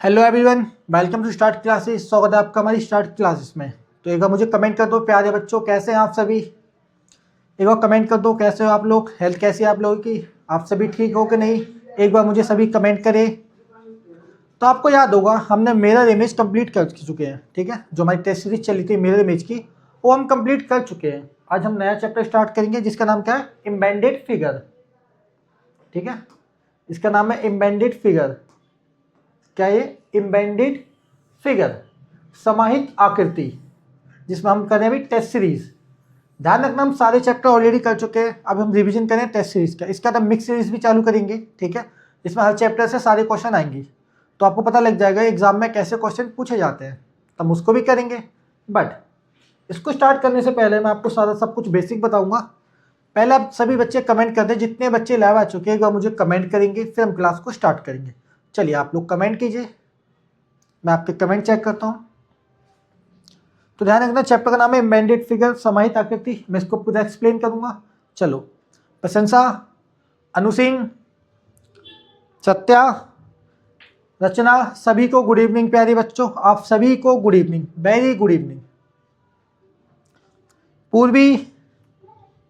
Hello everyone, welcome to start classes. स्वागत है आपका हमारी स्टार्ट क्लासेस में। तो एक बार मुझे कमेंट कर दो प्यारे बच्चों, कैसे हैं आप सभी। एक बार कमेंट कर दो कैसे हो आप लोग, हेल्थ कैसी है आप लोगों की, आप सभी ठीक हो कि नहीं। एक बार मुझे सभी कमेंट करें। तो आपको याद होगा हमने मिरर इमेज कंप्लीट कर चुके हैं, ठीक है। जो हमारी टेस्ट सीरीज चली थी मिरर इमेज की, वो हम कंप्लीट कर चुके हैं। आज हम नया चैप्टर स्टार्ट करेंगे जिसका नाम क्या है, एम्बेडेड फिगर, ठीक है। इसका नाम है एम्बेडेड फिगर। क्या ये एम्बेडेड फिगर, समाहित आकृति, जिसमें हम करें अभी टेस्ट सीरीज। ध्यान रखना हम सारे चैप्टर ऑलरेडी कर चुके हैं, अब हम रिवीजन करें टेस्ट सीरीज का। इसका तो मिक्स सीरीज भी चालू करेंगे, ठीक है। इसमें हर चैप्टर से सारे क्वेश्चन आएंगे, तो आपको पता लग जाएगा एग्जाम में कैसे क्वेश्चन पूछे जाते हैं। तो हम उसको भी करेंगे, बट इसको स्टार्ट करने से पहले मैं आपको सारा सब कुछ बेसिक बताऊंगा। पहले आप सभी बच्चे कमेंट कर दें, जितने बच्चे लाइव आ चुके हैं एक बार मुझे कमेंट करेंगे, फिर हम क्लास को स्टार्ट करेंगे। चलिए आप लोग कमेंट कीजिए, मैं आपके कमेंट चेक करता हूँ। तो ध्यान रखना चैप्टर का नाम है एम्बेडेड फिगर, समाहित आकृति। मैं इसको पूरा एक्सप्लेन करूंगा। चलो, प्रशंसा, अनुसिंह, सत्या, रचना, सभी को गुड इवनिंग प्यारे बच्चों, आप सभी को good evening, very good evening. पूर्वी,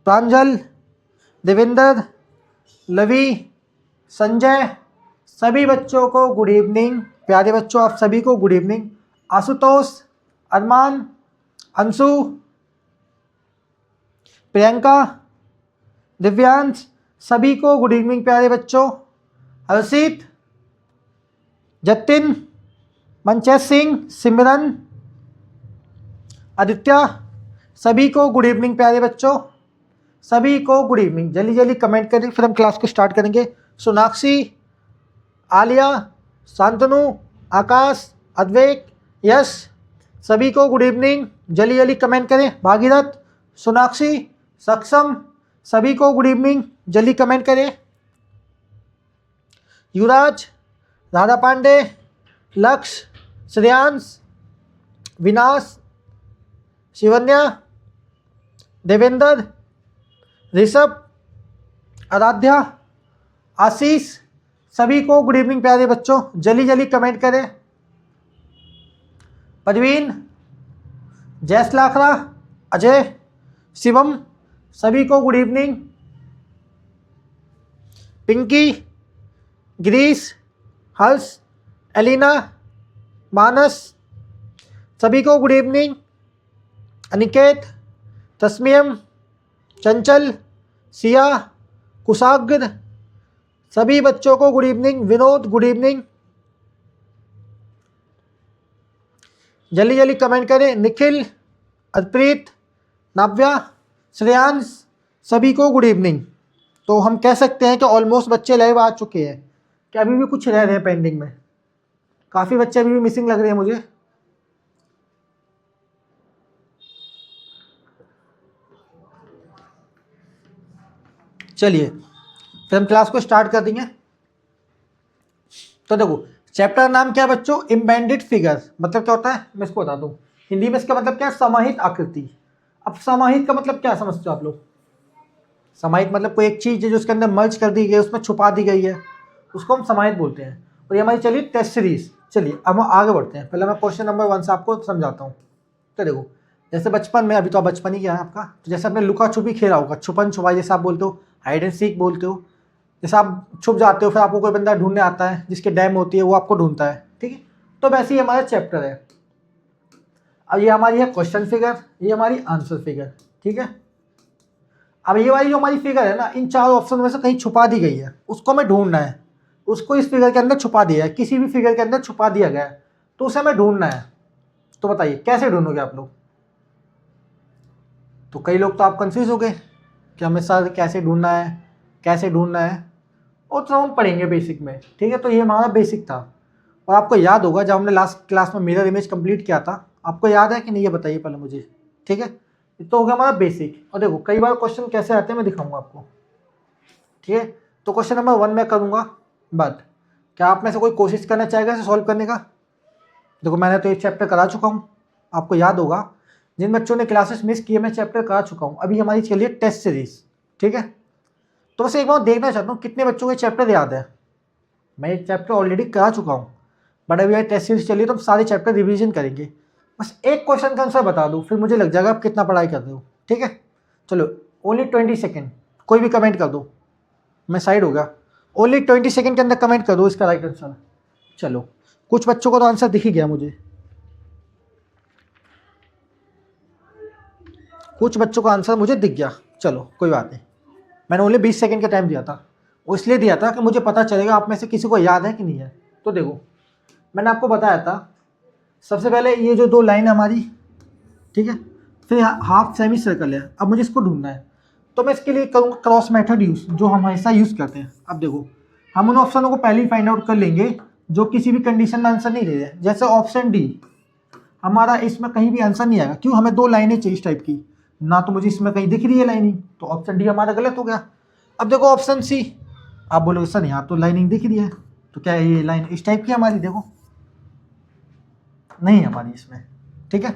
प्रांजल, देवेंद्र, लवी, संजय, सभी बच्चों को गुड इवनिंग प्यारे बच्चों, आप सभी को गुड इवनिंग। आशुतोष, अरमान, अंशु, प्रियंका, दिव्यांश, सभी को गुड इवनिंग प्यारे बच्चों। हर्षित, जतिन, मनचेत सिंह, सिमरन, आदित्य, सभी को गुड इवनिंग प्यारे बच्चों, सभी को गुड इवनिंग। जल्दी जल्दी कमेंट करें, फिर हम क्लास को स्टार्ट करेंगे। सोनाक्षी, आलिया, शांतनु, आकाश, अद्वैक, यश, सभी को गुड इवनिंग। जल्दी जल्दी कमेंट करें। भागीरथ, सोनाक्षी, सक्षम, सभी को गुड इवनिंग, जल्दी कमेंट करें। युवराज, राधा पांडे, लक्ष्य, श्रेयांश, विनाश, शिवन्या, देवेंद्र, ऋषभ, आराध्या, आशीष, सभी को गुड इवनिंग प्यारे बच्चों, जल्दी जल्दी कमेंट करें। परवीन, जयस लाखरा, अजय, शिवम, सभी को गुड इवनिंग। पिंकी, गिरीश, हर्ष, एलिना, मानस, सभी को गुड इवनिंग। अनिकेत, तस्मीम, चंचल, सिया, कुशाग्र, सभी बच्चों को good evening. Vinod, good evening, जल्दी जल्दी कमेंट करें। निखिल, अर्प्रीत, नाव्या, श्रेयांश, सभी को गुड इवनिंग। तो हम कह सकते हैं कि ऑलमोस्ट बच्चे लाइव आ चुके हैं, कि अभी भी कुछ रह रहे हैं पेंडिंग में। काफ़ी बच्चे अभी भी मिसिंग लग रहे हैं मुझे। चलिए फिर हम क्लास को स्टार्ट कर देंगे। तो देखो चैप्टर का नाम क्या है बच्चों, एम्बेडेड फिगर। मतलब क्या होता है मैं इसको बता दूं। हिंदी में इसका मतलब क्या है, समाहित आकृति। अब समाहित का मतलब क्या समझते हो आप लोग। समाहित मतलब कोई एक चीज़ है जो उसके अंदर मर्ज कर दी गई है, उसमें छुपा दी गई है, उसको हम समाहित बोलते हैं। और ये हमारी चलिए टेस्ट सीरीज। चलिए अब हम आगे बढ़ते हैं। पहले मैं क्वेश्चन नंबर 1 से आपको समझाता हूँ। तो देखो जैसे बचपन में, अभी तो बचपन ही क्या है आपका, तो जैसे आपने लुका छुपी खेला होगा, छुपन छुपाई जैसे आप बोलते हो, हाइड एंड सीक बोलते हो। जैसे आप छुप जाते हो, फिर आपको कोई बंदा ढूंढने आता है, जिसके डैम होती है वो आपको ढूंढता है, ठीक है। तो वैसे ही हमारा चैप्टर है। अब ये हमारी है क्वेश्चन फिगर, ये हमारी आंसर फिगर, ठीक है। अब ये वाली जो हमारी फिगर है ना, इन 4 ऑप्शन में से कहीं छुपा दी गई है, उसको हमें ढूंढना है। उसको इस फिगर के अंदर छुपा दिया है, किसी भी फिगर के अंदर छुपा दिया गया है, तो उसे हमें ढूंढना है। तो बताइए कैसे ढूंढोगे आप लोग। तो कई लोग तो आप कंफ्यूज हो गए कि हमें सर कैसे ढूंढना है, कैसे ढूंढना है। और तो हम पढ़ेंगे बेसिक में, ठीक है। तो ये हमारा बेसिक था। और आपको याद होगा जब हमने लास्ट क्लास में मिरर इमेज कंप्लीट किया था, आपको याद है कि नहीं ये बताइए पहले मुझे, ठीक है। ये तो हो गया हमारा बेसिक। और देखो कई बार क्वेश्चन कैसे आते हैं मैं दिखाऊंगा आपको, ठीक है। तो क्वेश्चन नंबर 1 मैं करूँगा, बट क्या आप में से कोई कोशिश करना चाहेगा इसे सॉल्व करने का। देखो मैंने तो ये चैप्टर करा चुका हूँ, आपको याद होगा। जिन बच्चों ने क्लासेस मिस किए मैं चैप्टर करा चुका हूँ। अभी हमारी चलिए टेस्ट सीरीज, ठीक है। तो बस एक बार देखना चाहता हूँ कितने बच्चों को चैप्टर याद है। मैं एक चैप्टर ऑलरेडी करा चुका हूँ, बट अभी टेस्ट सीरीज चलिए तो हम सारे चैप्टर रिवीजन करेंगे। बस एक क्वेश्चन का आंसर बता दो, फिर मुझे लग जाएगा आप कितना पढ़ाई कर रहे हो। ठीक है, चलो ओनली 20 सेकेंड, कोई भी कमेंट कर दो, मैं साइड होगा। ओनली 20 सेकेंड के अंदर कमेंट कर दो इसका राइट आंसर। चलो कुछ बच्चों को तो आंसर दिख ही गया मुझे, कुछ बच्चों का आंसर मुझे दिख गया। चलो कोई बात नहीं, मैंने ओनली 20 सेकंड का टाइम दिया था, वो इसलिए दिया था कि मुझे पता चलेगा आप में से किसी को याद है कि नहीं है। तो देखो मैंने आपको बताया था सबसे पहले ये जो दो लाइन है हमारी, ठीक है, फिर हाफ सेमी सर्कल है। अब मुझे इसको ढूंढना है, तो मैं इसके लिए करूँगा क्रॉस मेथड यूज़, जो हम हमेशा यूज़ करते हैं। अब देखो हम उन ऑप्शनों को पहले ही फाइंड आउट कर लेंगे जो किसी भी कंडीशन में आंसर नहीं दे रहे। जैसे ऑप्शन डी, हमारा इसमें कहीं भी आंसर नहीं आएगा, क्यों, हमें दो लाइनें चाहिए इस टाइप की, ना तो मुझे इसमें कहीं दिख रही है लाइनिंग, तो ऑप्शन डी हमारा गलत हो गया। अब देखो ऑप्शन सी, आप बोलोगे सर यहाँ तो लाइनिंग दिख रही है, तो क्या ये लाइन इस टाइप की हमारी, देखो नहीं है हमारी इसमें, ठीक है,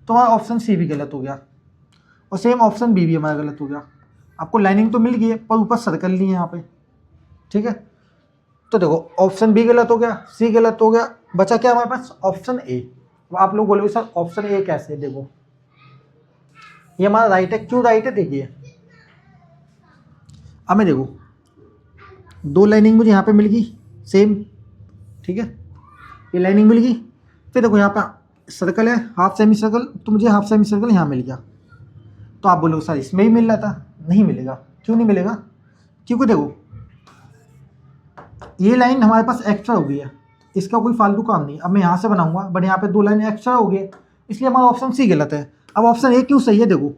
तो हमारा ऑप्शन सी भी गलत हो गया, और सेम ऑप्शन बी भी हमारा गलत हो गया। आपको लाइनिंग तो मिल गई है पर ऊपर सर्कल नहीं है यहाँ पे, ठीक है, तो देखो ऑप्शन बी गलत हो गया, सी गलत हो गया, बचा क्या हमारे पास, ऑप्शन ए। आप लोग बोलोगे सर ऑप्शन ए कैसे, देखो ये हमारा राइट है, क्यों राइट है, देखिए अब मैं देखो दो लाइनिंग मुझे यहाँ पे मिल गई सेम, ठीक है, ये लाइनिंग मिल गई, फिर देखो यहाँ पे सर्कल है हाफ सेमी सर्कल, तो मुझे हाफ सेमी सर्कल यहाँ मिल गया। तो आप बोलोगे सर इसमें ही मिल रहा था, नहीं मिलेगा, क्यों नहीं मिलेगा, क्योंकि देखो ये लाइन हमारे पास एक्स्ट्रा हो गई है, इसका कोई फालतू काम नहीं। अब मैं यहाँ से बनाऊंगा बट यहाँ पे दो लाइन एक्स्ट्रा हो गई, इसलिए हमारा ऑप्शन सी गलत है। अब ऑप्शन ए क्यों सही है, देखो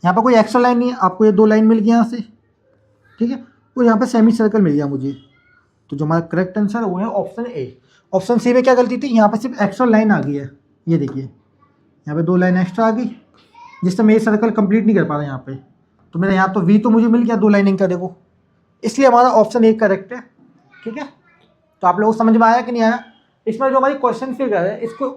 यहाँ पे कोई एक्स्ट्रा लाइन नहीं है, आपको ये दो लाइन मिल गई यहाँ से, ठीक है, और यहाँ पे सेमी सर्कल मिल गया मुझे, तो जो हमारा करेक्ट आंसर है वो है ऑप्शन ए। ऑप्शन सी में क्या गलती थी, यहाँ पे सिर्फ एक्स्ट्रा लाइन आ गई है, ये देखिए यहाँ पे दो लाइन एक्स्ट्रा आ गई, जिससे मैं ये सर्कल कंप्लीट नहीं कर पा रहा यहाँ पे, तो मेरा यहाँ तो वी तो मुझे मिल गया दो लाइनिंग का, देखो इसलिए हमारा ऑप्शन ए करेक्ट है। ठीक है, तो आप लोगों को समझ में आया कि नहीं आया। इसमें जो हमारी क्वेश्चन फिगर है, इसको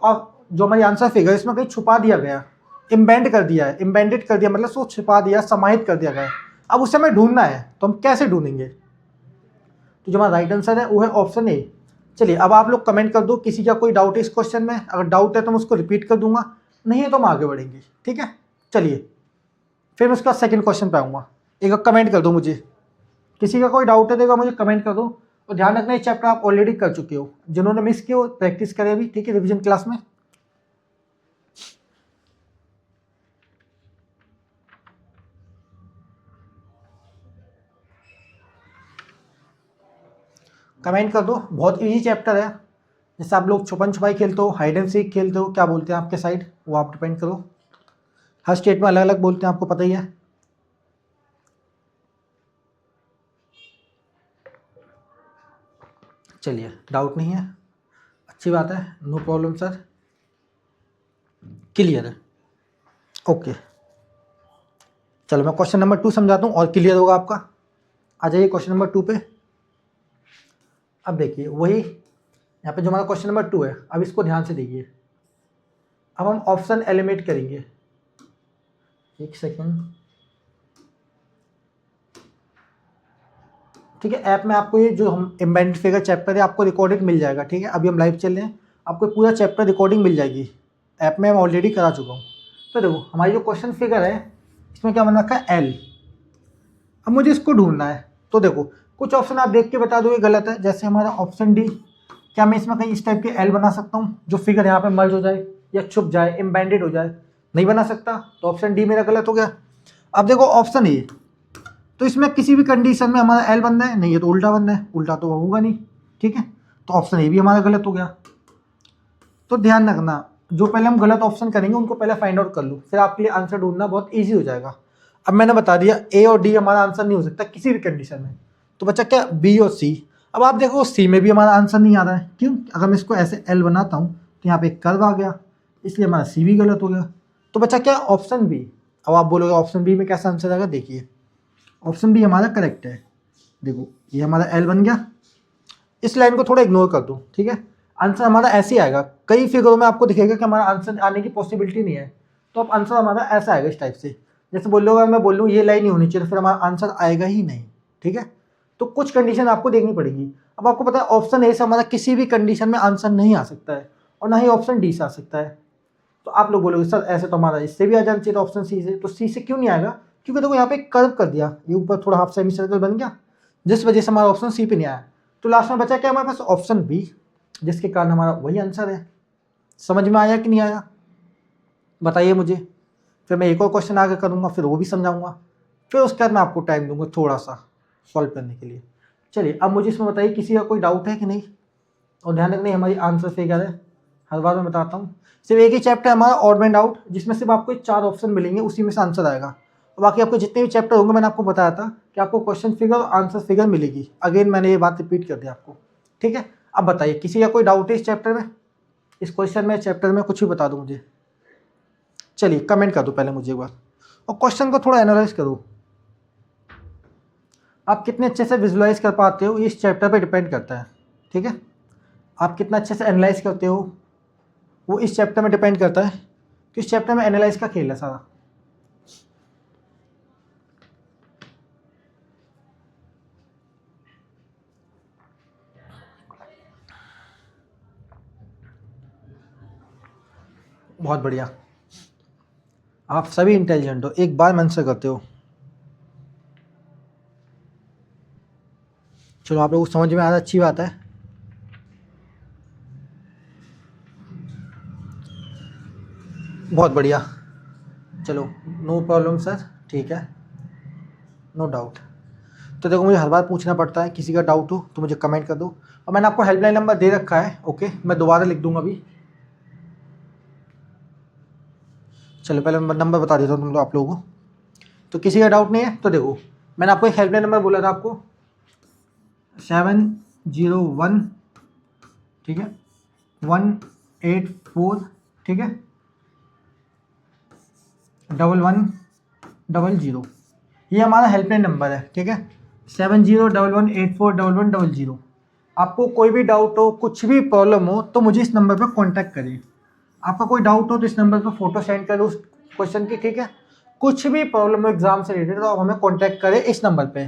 जो हमारी आंसर फिगर इसमें कहीं छुपा दिया गया, इम्बेंड कर दिया है, इम्बेंडेड कर दिया मतलब उसको छुपा दिया, समाहित कर दिया गया है। अब उसे हमें ढूंढना है, तो हम कैसे ढूंढेंगे, तो जो हमारा राइट आंसर है वो है ऑप्शन ए। चलिए अब आप लोग कमेंट कर दो किसी का कोई डाउट है इस क्वेश्चन में, अगर डाउट है तो मैं उसको रिपीट कर दूंगा, नहीं है तो हम आगे बढ़ेंगे। ठीक है, चलिए फिर मैं उसका सेकंड क्वेश्चन पे आऊँगा। एक कमेंट कर दो मुझे, किसी का कोई डाउट है देगा मुझे कमेंट कर दो। और ध्यान रखना ये चैप्टर आप ऑलरेडी कर चुके हो, जिन्होंने मिस किया वो प्रैक्टिस करें अभी, ठीक है, रिवीजन क्लास में। कमेंट कर दो, बहुत इजी चैप्टर है, जैसे आप लोग छुपन छुपाई खेलते हो, हाइड एंड सीक खेलते हो, क्या बोलते हैं आपके साइड, वो आप डिपेंड करो, हर स्टेट में अलग अलग बोलते हैं, आपको पता ही है। चलिए डाउट नहीं है, अच्छी बात है, नो प्रॉब्लम सर, क्लियर है, ओके। चलो मैं क्वेश्चन नंबर 2 समझाता हूँ और क्लियर होगा आपका। आ जाइए क्वेश्चन नंबर 2 पे। अब देखिए वही यहाँ पे जो हमारा क्वेश्चन नंबर 2 है, अब इसको ध्यान से देखिए। अब हम ऑप्शन एलिमिनेट करेंगे, एक सेकंड, ठीक है। ऐप में आपको ये जो हम एम्बेडेड फिगर चैप्टर है आपको रिकॉर्डिंग मिल जाएगा, ठीक है। अभी हम लाइव चल रहे हैं, आपको पूरा चैप्टर रिकॉर्डिंग मिल जाएगी, ऐप में हम ऑलरेडी करा चुका हूँ। तो देखो हमारी जो क्वेश्चन फिगर है इसमें क्या बन रखा है, एल। अब मुझे इसको ढूंढना है, तो देखो कुछ ऑप्शन आप देख के बता दो ये गलत है, जैसे हमारा ऑप्शन डी, क्या मैं इसमें कहीं इस टाइप के एल बना सकता हूँ जो फिगर यहाँ पे मर्ज हो जाए या छुप जाए, एम्बेडेड हो जाए, नहीं बना सकता, तो ऑप्शन डी मेरा गलत हो गया। अब देखो ऑप्शन ए, तो इसमें किसी भी कंडीशन में हमारा एल बनना है, नहीं है तो उल्टा बनना है, उल्टा तो होगा नहीं, ठीक है, तो ऑप्शन ए भी हमारा गलत हो गया। तो ध्यान रखना जो पहले हम गलत ऑप्शन करेंगे उनको पहले फाइंड आउट कर लो, फिर आपके लिए आंसर ढूंढना बहुत ईजी हो जाएगा। अब मैंने बता दिया ए और डी हमारा आंसर नहीं हो सकता किसी भी कंडीशन में, तो बच्चा क्या बी और सी। अब आप देखो सी में भी हमारा आंसर नहीं आ रहा है, क्यों, अगर मैं इसको ऐसे एल बनाता हूँ तो यहाँ पे एक कर्व आ गया, इसलिए हमारा सी भी गलत हो गया। तो बच्चा क्या ऑप्शन बी। अब आप बोलोगे ऑप्शन बी में कैसा आंसर आएगा, देखिए ऑप्शन बी हमारा करेक्ट है। देखो ये हमारा एल बन गया, इस लाइन को थोड़ा इग्नोर कर दो, ठीक है, आंसर हमारा ऐसे ही आएगा। कई फिगरों में आपको दिखेगा कि हमारा आंसर आने की पॉसिबिलिटी नहीं है, तो अब आंसर हमारा ऐसा आएगा इस टाइप से। जैसे बोलोगे मैं बोलूँ ये लाइन नहीं होनी चाहिए, तो फिर हमारा आंसर आएगा ही नहीं, ठीक है। तो कुछ कंडीशन आपको देखनी पड़ेगी। अब आपको पता है ऑप्शन ए से हमारा किसी भी कंडीशन में आंसर नहीं आ सकता है और ना ही ऑप्शन डी से आ सकता है। तो आप लोग बोलोगे सर ऐसे तो हमारा इससे भी आ जाना चाहिए ऑप्शन सी से, तो सी से क्यों नहीं आएगा? क्योंकि देखो यहाँ पे कर्व कर दिया, ये ऊपर थोड़ा हाफ सेमी सर्कल बन गया, जिस वजह से हमारा ऑप्शन सी पे नहीं आया। तो लास्ट में बचा क्या हमारे पास? ऑप्शन बी, जिसके कारण हमारा वही आंसर है। समझ में आया कि नहीं आया बताइए मुझे। फिर मैं एक और क्वेश्चन आगे करूँगा, फिर वो भी समझाऊंगा, फिर उसके बाद मैं आपको टाइम दूंगा थोड़ा सा सॉल्व करने के लिए। चलिए अब मुझे इसमें बताइए किसी का कोई डाउट है कि नहीं। और ध्यान रखना हमारी आंसर फिगर है, हर बार मैं बताता हूँ। सिर्फ एक ही चैप्टर हमारा ऑड एंड आउट, जिसमें सिर्फ आपको 4 ऑप्शन मिलेंगे, उसी में से आंसर आएगा। और बाकी आपको जितने भी चैप्टर होंगे मैंने आपको बताया था कि आपको क्वेश्चन फिगर और आंसर फिगर मिलेगी। अगेन मैंने ये बात रिपीट कर दिया आपको, ठीक है। अब बताइए किसी का कोई डाउट है इस चैप्टर में, इस क्वेश्चन में, चैप्टर में, कुछ भी बता दो मुझे। चलिए कमेंट कर दो पहले मुझे एक बार, और क्वेश्चन को थोड़ा एनालाइज करो। आप कितने अच्छे से विजुलाइज कर पाते हो इस चैप्टर पे डिपेंड करता है, ठीक है। आप कितना अच्छे से एनालाइज करते हो वो इस चैप्टर में डिपेंड करता है, कि इस चैप्टर में एनालाइज का खेल है सारा। बहुत बढ़िया, आप सभी इंटेलिजेंट हो, एक बार में आंसर करते हो। चलो आप लोगों को समझ में आ रहा है, अच्छी बात है। बहुत बढ़िया, चलो नो प्रॉब्लम सर, ठीक है, नो डाउट। तो देखो मुझे हर बार पूछना पड़ता है, किसी का डाउट हो तो मुझे कमेंट कर दो। और मैंने आपको हेल्पलाइन नंबर दे रखा है, ओके, मैं दोबारा लिख दूंगा अभी। चलो पहले नंबर बता देता हूँ तुम लोग आप लोगों को। तो किसी का डाउट नहीं है तो देखो, मैंने आपको एक हेल्पलाइन नंबर बोला था आपको 701, ठीक है, 184, ठीक है, 1100, ये हमारा हेल्पलाइन नंबर है, ठीक है। 7011841100। आपको कोई भी डाउट हो, कुछ भी प्रॉब्लम हो तो मुझे इस नंबर पर कांटेक्ट करिए। आपका कोई डाउट हो तो इस नंबर पर फोटो सेंड करो उस क्वेश्चन की, ठीक है। कुछ भी प्रॉब्लम हो एग्जाम से रिलेटेड तो आप हमें कांटेक्ट करें इस नंबर पे।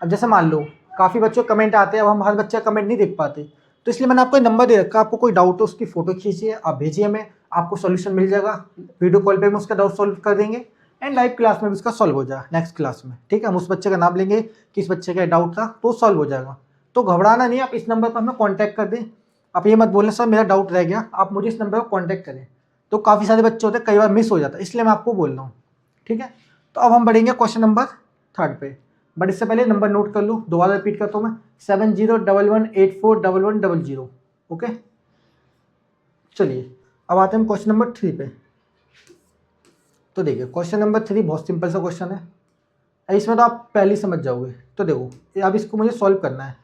अब जैसे मान लो काफ़ी बच्चों कमेंट आते हैं, अब हम हर बच्चे का कमेंट नहीं देख पाते, तो इसलिए मैंने आपको नंबर दे रखा है। आपको कोई डाउट हो उसकी फ़ोटो खींचिए, आप भेजिए हमें, आपको सोल्यूशन मिल जाएगा। वीडियो कॉल पे हम उसका डाउट सॉल्व कर देंगे एंड लाइव क्लास में भी उसका सॉल्व हो जाएगा नेक्स्ट क्लास में, ठीक है। हम उस बच्चे का नाम लेंगे किस बच्चे का डाउट था तो सॉल्व हो जाएगा। तो घबराना नहीं, आप इस नंबर पर हमें कॉन्टैक्ट कर दें। आप ये मत बोलें सर मेरा डाउट रह गया, आप मुझे इस नंबर पर कॉन्टैक्ट करें। तो काफ़ी सारे बच्चे होते हैं, कई बार मिस हो जाता है, इसलिए मैं आपको बोल रहा हूँ, ठीक है। तो अब हम बढ़ेंगे क्वेश्चन नंबर 3 पे, बट इससे पहले नंबर नोट कर लो, दोबारा रिपीट करता हूँ मैं, 7011841100, ओके। चलिए अब आते हैं क्वेश्चन नंबर 3 पे। तो देखिए क्वेश्चन नंबर 3 बहुत सिंपल सा क्वेश्चन है, इसमें तो आप पहले ही समझ जाओगे। तो देखो अब इसको मुझे सॉल्व करना है।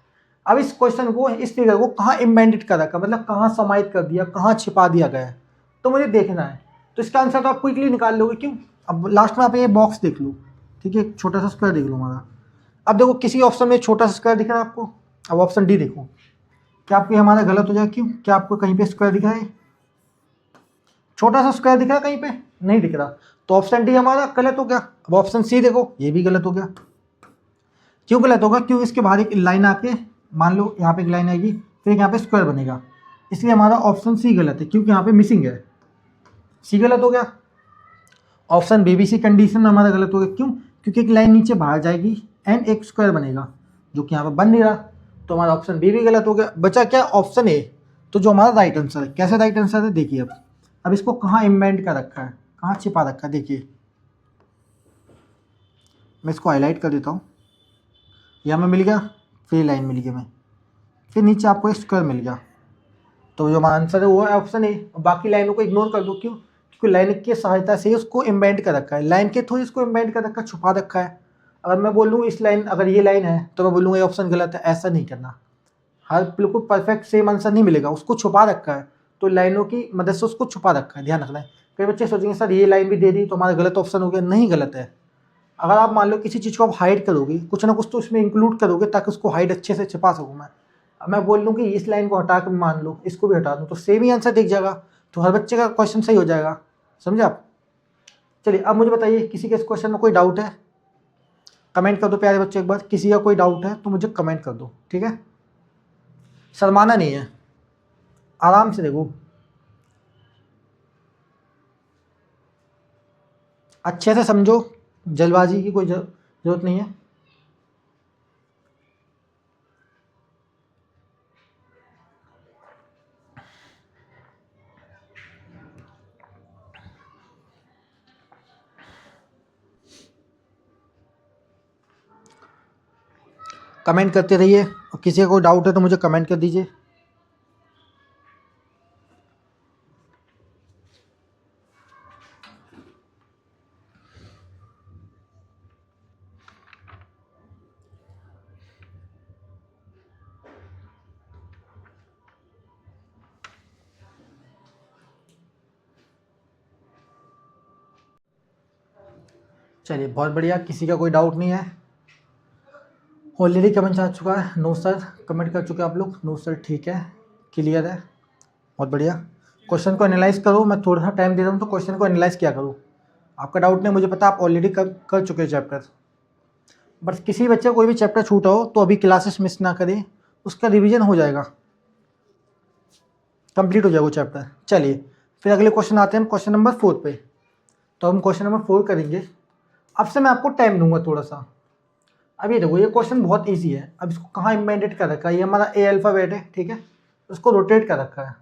अब इस क्वेश्चन को, इस फिगर को कहाँ इम्बेडेड कर रखा, मतलब कहाँ समाहित कर दिया, कहाँ छिपा दिया गया है, तो मुझे देखना है। तो इसका आंसर तो आप क्विकली निकाल लोगे, क्यों। अब लास्ट में आप ये बॉक्स देख लो, ठीक है, एक छोटा सा स्क्वायर देख लो हमारा। अब देखो किसी ऑप्शन में छोटा सा स्क्वायर दिख रहा है आपको, अब ऑप्शन डी देखो, क्या आपको हमारा गलत हो जाए, क्यों, क्या आपको कहीं पे स्क्वायर दिख रहा है, छोटा सा स्क्वायर दिख रहा है कहीं पे, नहीं दिख रहा, तो ऑप्शन डी हमारा गलत हो गया। अब ऑप्शन सी देखो, ये भी गलत हो गया। क्यों गलत होगा, क्यों, इसके बाहर एक लाइन आके, मान लो यहाँ पे एक लाइन आएगी, फिर यहाँ पे स्क्वायर बनेगा, इसलिए हमारा ऑप्शन सी गलत है, क्योंकि यहाँ पे मिसिंग है, सी गलत हो गया। ऑप्शन बी भी सी कंडीशन में हमारा गलत हो गया, क्यों, क्योंकि एक लाइन नीचे बाहर जाएगी एंड एक स्क्वायर बनेगा, जो कि यहाँ पे बन नहीं रहा, तो हमारा ऑप्शन बी भी गलत हो गया। बचा क्या, ऑप्शन ए, तो जो हमारा राइट आंसर है। कैसे राइट आंसर है, देखिए अब इसको कहाँ इम्बेड कर रखा है, कहाँ छिपा रखा है, देखिए मैं इसको हाईलाइट कर देता हूँ, यहाँ में मिल गया, फिर लाइन मिल गई, मैं फिर नीचे आपको एक स्क्वायर मिल गया, तो जो हमारा आंसर है वो है ऑप्शन ए। बाकी लाइनों को इग्नोर कर दो, क्यों, क्योंकि लाइन की सहायता से ही उसको इम्बेड कर रखा है, लाइन के थ्रू इसको इम्बेड कर रखा है, छुपा रखा है। अगर मैं बोलूँ इस लाइन, अगर ये लाइन है तो मैं बोलूँगा ये ऑप्शन गलत है, ऐसा नहीं करना। हर बिल्कुल परफेक्ट सेम आंसर नहीं मिलेगा, उसको छुपा रखा है, तो लाइनों की मदद से उसको छुपा रखा है, ध्यान रखना है। कई बच्चे सोचेंगे सर ये लाइन भी दे दी तो हमारा गलत ऑप्शन हो गया, नहीं गलत है। अगर आप मान लो किसी चीज़ को आप हाइड करोगे, कुछ ना कुछ तो उसमें इंक्लूड करोगे ताकि उसको हाइड अच्छे से छिपा सकूँ मैं। अब मैं बोल लूँ कि इस लाइन को हटा कर मान लो इसको भी हटा दूँ, तो सेम ही आंसर दिख जाएगा, तो हर बच्चे का क्वेश्चन सही हो जाएगा, समझे आप। चलिए अब मुझे बताइए किसी के इस क्वेश्चन में कोई डाउट है, कमेंट कर दो प्यारे बच्चों एक बार, किसी का कोई डाउट है तो मुझे कमेंट कर दो, ठीक है। शर्माना नहीं है, आराम से देखो, अच्छे से समझो, जल्दबाजी की कोई जरूरत नहीं है। कमेंट करते रहिए, और किसी का कोई डाउट है तो मुझे कमेंट कर दीजिए। चलिए बहुत बढ़िया, किसी का कोई डाउट नहीं है। ऑलरेडी कमेंट आ चुका है, नो सर कमेंट कर चुके आप लोग, नो सर ठीक है, क्लियर है, बहुत बढ़िया। क्वेश्चन को एनालाइज करो, मैं थोड़ा सा टाइम दे रहा हूँ तो क्वेश्चन को एनालाइज किया करो। आपका डाउट नहीं, मुझे पता आप ऑलरेडी कर चुके हैं चैप्टर, बट किसी बच्चे को कोई भी चैप्टर छूटा हो तो अभी क्लासेस मिस ना करें, उसका रिवीजन हो जाएगा, कंप्लीट हो जाएगा वो चैप्टर। चलिए फिर अगले क्वेश्चन आते हैं, हम क्वेश्चन नंबर 4 पे। तो हम क्वेश्चन नंबर 4 करेंगे। अब से मैं आपको टाइम दूंगा थोड़ा सा। अब ये देखो, ये क्वेश्चन बहुत इजी है। अब इसको कहाँ इम्बेडेड कर रखा है, ये हमारा ए अल्फ़ाबेट है, ठीक है, उसको रोटेट कर रखा है।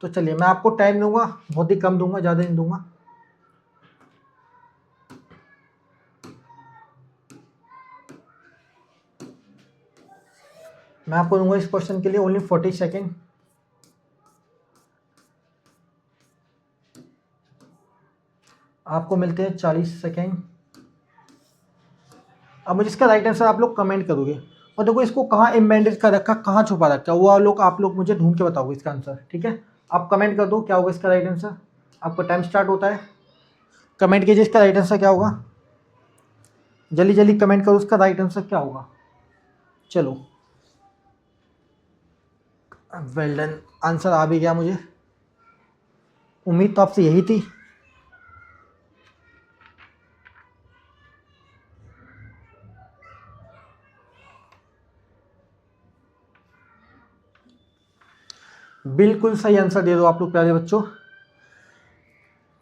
तो चलिए मैं आपको टाइम दूंगा, बहुत ही कम दूंगा, ज़्यादा नहीं दूंगा। मैं आपको दूंगा इस क्वेश्चन के लिए ओनली 40 सेकेंड। आपको मिलते हैं 40 सेकेंड। अब मुझे इसका राइट आंसर आप लोग कमेंट करोगे, और देखो इसको कहाँ एम्बेडेड कर रखा, कहाँ छुपा रखा, वो आप लोग मुझे ढूंढ के बताओगे इसका आंसर, ठीक है। आप कमेंट कर दो क्या होगा इसका राइट आंसर। आपका टाइम स्टार्ट होता है, कमेंट कीजिए इसका राइट आंसर क्या होगा, जल्दी जल्दी कमेंट करो इसका राइट आंसर क्या होगा। चलो वेल डन, आंसर आ भी गया मुझे, उम्मीद तो आपसे यही थी। बिल्कुल सही आंसर दे दो आप लोग प्यारे बच्चों।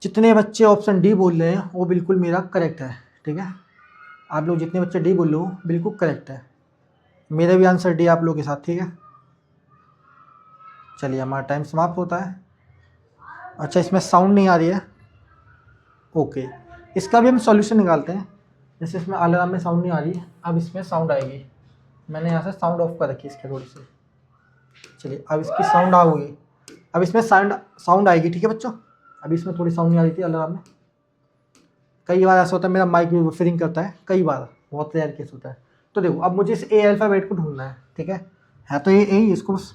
जितने बच्चे ऑप्शन डी बोल रहे हैं वो बिल्कुल मेरा करेक्ट है, ठीक है। आप लोग जितने बच्चे डी बोल रहे हो बिल्कुल करेक्ट है, मेरा भी आंसर डी आप लोगों के साथ, ठीक है। चलिए हमारा टाइम समाप्त होता है। अच्छा इसमें साउंड नहीं आ रही है, ओके, इसका भी हम सॉल्यूशन निकालते हैं। जैसे इसमें अलार्म में साउंड नहीं आ रही है, अब इसमें साउंड आएगी। मैंने यहाँ से साउंड ऑफ कर रखी है इसके थोड़ी सी। चलिए अब इसकी साउंड आ गई, अब इसमें साउंड आएगी, ठीक है बच्चों। अभी इसमें थोड़ी साउंड नहीं आ रही थी अलार्म में। कई बार ऐसा होता है मेरा माइक भी बफरिंग करता है, कई बार, बहुत रेयर केस होता है। तो देखो अब मुझे इस ए अल्फ़ाबेट को ढूंढना है, ठीक है तो ये इसको बस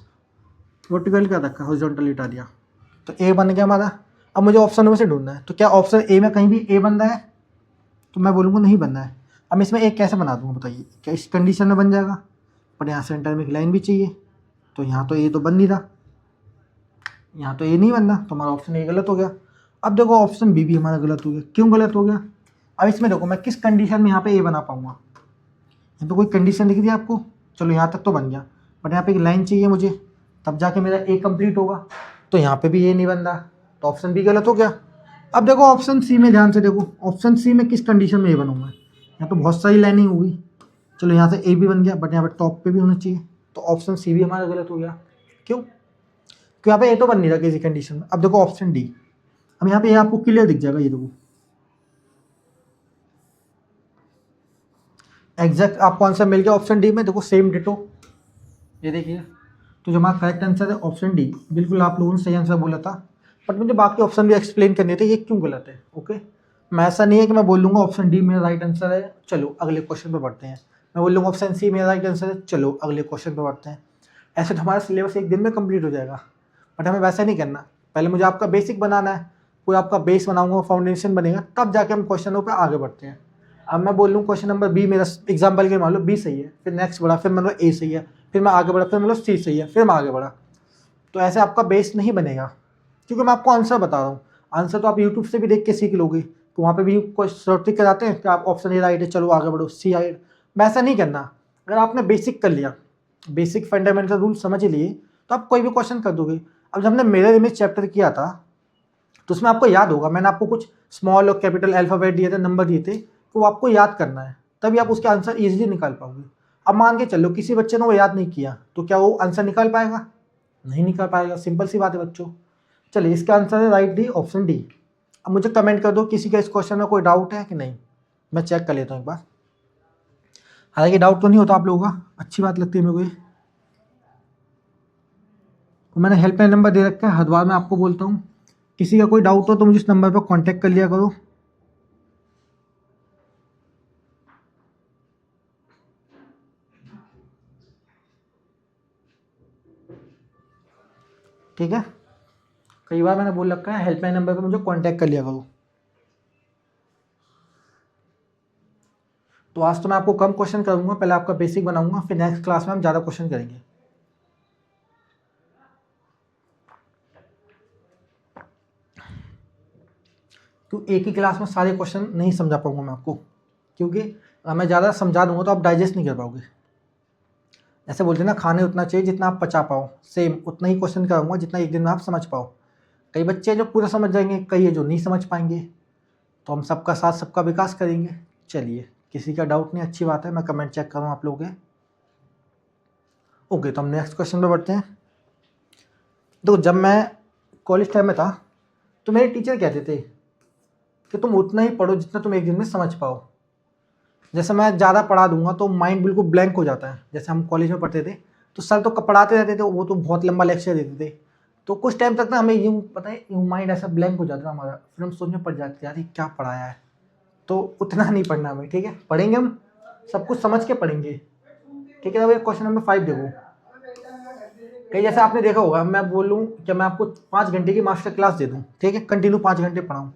वर्टिकल कर रखा है, हॉरिजॉन्टल लिटा दिया, तो ए बन गया हमारा। अब मुझे ऑप्शन में से ढूंढना है, तो क्या ऑप्शन ए में कहीं भी ए बन रहा है, तो मैं बोलूँगा नहीं बनना है। अब इसमें एक कैसे बना दूँगा बताइए, क्या इस कंडीशन में बन जाएगा, पर यहाँ सेंटर में एक लाइन भी चाहिए, तो यहाँ तो ये तो बन नहीं रहा, यहाँ तो ये नहीं बनना, तो हमारा ऑप्शन ए गलत हो गया। अब देखो ऑप्शन बी भी हमारा गलत हो गया, क्यों गलत हो गया। अब इसमें देखो मैं किस कंडीशन में यहाँ पे ए बना पाऊँगा, यहाँ पे कोई कंडीशन दिख रही है आपको, चलो यहाँ तक तो बन गया, बट यहाँ पे एक लाइन चाहिए मुझे, तब जाके मेरा ए कंप्लीट होगा, तो यहाँ पे भी ए नहीं बन रहा, तो ऑप्शन बी गलत हो गया। अब देखो ऑप्शन सी में ध्यान से देखो, ऑप्शन सी में किस कंडीशन में ए बनूंगा, यहाँ तो बहुत सारी लाइनिंग होगी, चलो यहाँ से ए भी बन गया, बट यहाँ पे टॉप पे भी होना चाहिए, तो ऑप्शन सी भी हमारा गलत हो गया। क्यों, क्योंकि यहाँ पे ए तो बन नहीं रहा किसी कंडीशन में। अब देखो ऑप्शन डी, अब यहाँ पे ए आपको क्लियर दिख जाएगा, ये देखो एग्जैक्ट आपको आंसर मिल गया ऑप्शन डी में, देखो सेम डिटो, ये देखिए। तो जो हमारा करेक्ट आंसर है ऑप्शन डी, बिल्कुल आप लोगों ने सही आंसर बोला था, बट मुझे बाकी ऑप्शन भी एक्सप्लेन करने थे ये क्यों गलत है, ओके। मैं ऐसा नहीं है कि मैं बोल लूँगा ऑप्शन डी मेरा राइट आंसर है, चलो अगले क्वेश्चन पर बढ़ते हैं, मैं बोल लूँगा ऑप्शन सी मेरा राइट आंसर है, चलो अगले क्वेश्चन पर बढ़ते हैं। ऐसे तो हमारा सिलेबस एक दिन में कंप्लीट हो जाएगा, बट हमें वैसा नहीं करना। पहले मुझे आपका बेसिक बनाना है, पूरा आपका बेस बनाऊंगा, फाउंडेशन बनेगा, तब जाके हम क्वेश्चनों पर आगे बढ़ते हैं। अब मैं बोल लूँ क्वेश्चन नंबर बी मेरा एग्जाम्पल के मान लो बी सही है, फिर नेक्स्ट बढ़ा, फिर मतलब ए सही है, फिर मैं आगे बढ़ा, फिर मतलब सी सही है, फिर मैं आगे बढ़ा, तो ऐसे आपका बेस नहीं बनेगा, क्योंकि मैं आपको आंसर बता रहा हूँ। आंसर तो आप यूट्यूब से भी देख के सीख लोगे, तो वहाँ पे भी कोई शॉर्टी कराते हैं कि आप ऑप्शन ए राइट है, चलो आगे बढ़ो, सी राइट। वैसा नहीं करना। अगर आपने बेसिक कर लिया, बेसिक फंडामेंटल रूल समझ लिए, तो आप कोई भी क्वेश्चन कर दोगे। अब जब हमने मिरर इमेज चैप्टर किया था, तो उसमें आपको याद होगा मैंने आपको कुछ स्मॉल और कैपिटल अल्फ़ाबेट दिए थे, नंबर दिए थे, तो वो आपको याद करना है, तभी आप उसके आंसर ईजिली निकाल पाओगे। अब मान के चलो किसी बच्चे ने वो याद नहीं किया, तो क्या वो आंसर निकाल पाएगा? नहीं निकाल पाएगा। सिंपल सी बात है बच्चों। चलिए, इसका आंसर है राइट डी, ऑप्शन डी। अब मुझे कमेंट कर दो किसी का इस क्वेश्चन में कोई डाउट है कि नहीं, मैं चेक कर लेता हूँ एक बार। हालांकि डाउट तो नहीं होता आप लोगों का, अच्छी बात लगती है मेरे को ये। तो मैंने हेल्पलाइन नंबर दे रखा है, हर बार मैं आपको बोलता हूँ, किसी का कोई डाउट हो तो मुझे इस नंबर पर कांटेक्ट कर लिया करो। ठीक है, कई बार मैंने बोल रखा है हेल्पलाइन नंबर पर मुझे कांटेक्ट कर लिया करो। तो आज तो मैं आपको कम क्वेश्चन करूंगा, पहले आपका बेसिक बनाऊंगा, फिर नेक्स्ट क्लास में हम ज़्यादा क्वेश्चन करेंगे। तो एक ही क्लास में सारे क्वेश्चन नहीं समझा पाऊंगा मैं आपको, क्योंकि मैं ज़्यादा समझा दूंगा तो आप डाइजेस्ट नहीं कर पाओगे। ऐसे बोलते हैं ना, खाने उतना चाहिए जितना आप पचा पाओ, सेम उतना ही क्वेश्चन कराऊंगा जितना एक दिन में आप समझ पाओ। कई बच्चे हैं जो पूरा समझ जाएंगे, कई है जो नहीं समझ पाएंगे, तो हम सबका साथ सबका विकास करेंगे। चलिए, किसी का डाउट नहीं, अच्छी बात है, मैं कमेंट चेक करूँ आप लोगों के। ओके, तो हम नेक्स्ट क्वेश्चन पे बढ़ते हैं। तो जब मैं कॉलेज टाइम में था, तो मेरे टीचर कहते थे कि तुम उतना ही पढ़ो जितना तुम एक दिन में समझ पाओ। जैसे मैं ज़्यादा पढ़ा दूंगा तो माइंड बिल्कुल ब्लैंक हो जाता है। जैसे हम कॉलेज में पढ़ते थे तो सर तो पढ़ाते रहते थे, वो तो बहुत लंबा लेक्चर देते थे, तो कुछ टाइम तक ना हमें यूँ पता है यूँ माइंड ऐसा ब्लैंक हो जाता था हमारा, फिर हम सोचने पड़ जाते थे यार ये क्या पढ़ाया है। तो उतना नहीं पढ़ना हमें, ठीक है, पढ़ेंगे हम सब कुछ समझ के पढ़ेंगे। ठीक है, अब क्वेश्चन नंबर 5 देखो। कहीं जैसे आपने देखा होगा, मैं बोलूँ कि मैं आपको 5 घंटे की मास्टर क्लास दे दूँ, ठीक है, कंटिन्यू 5 घंटे पढ़ाऊँ,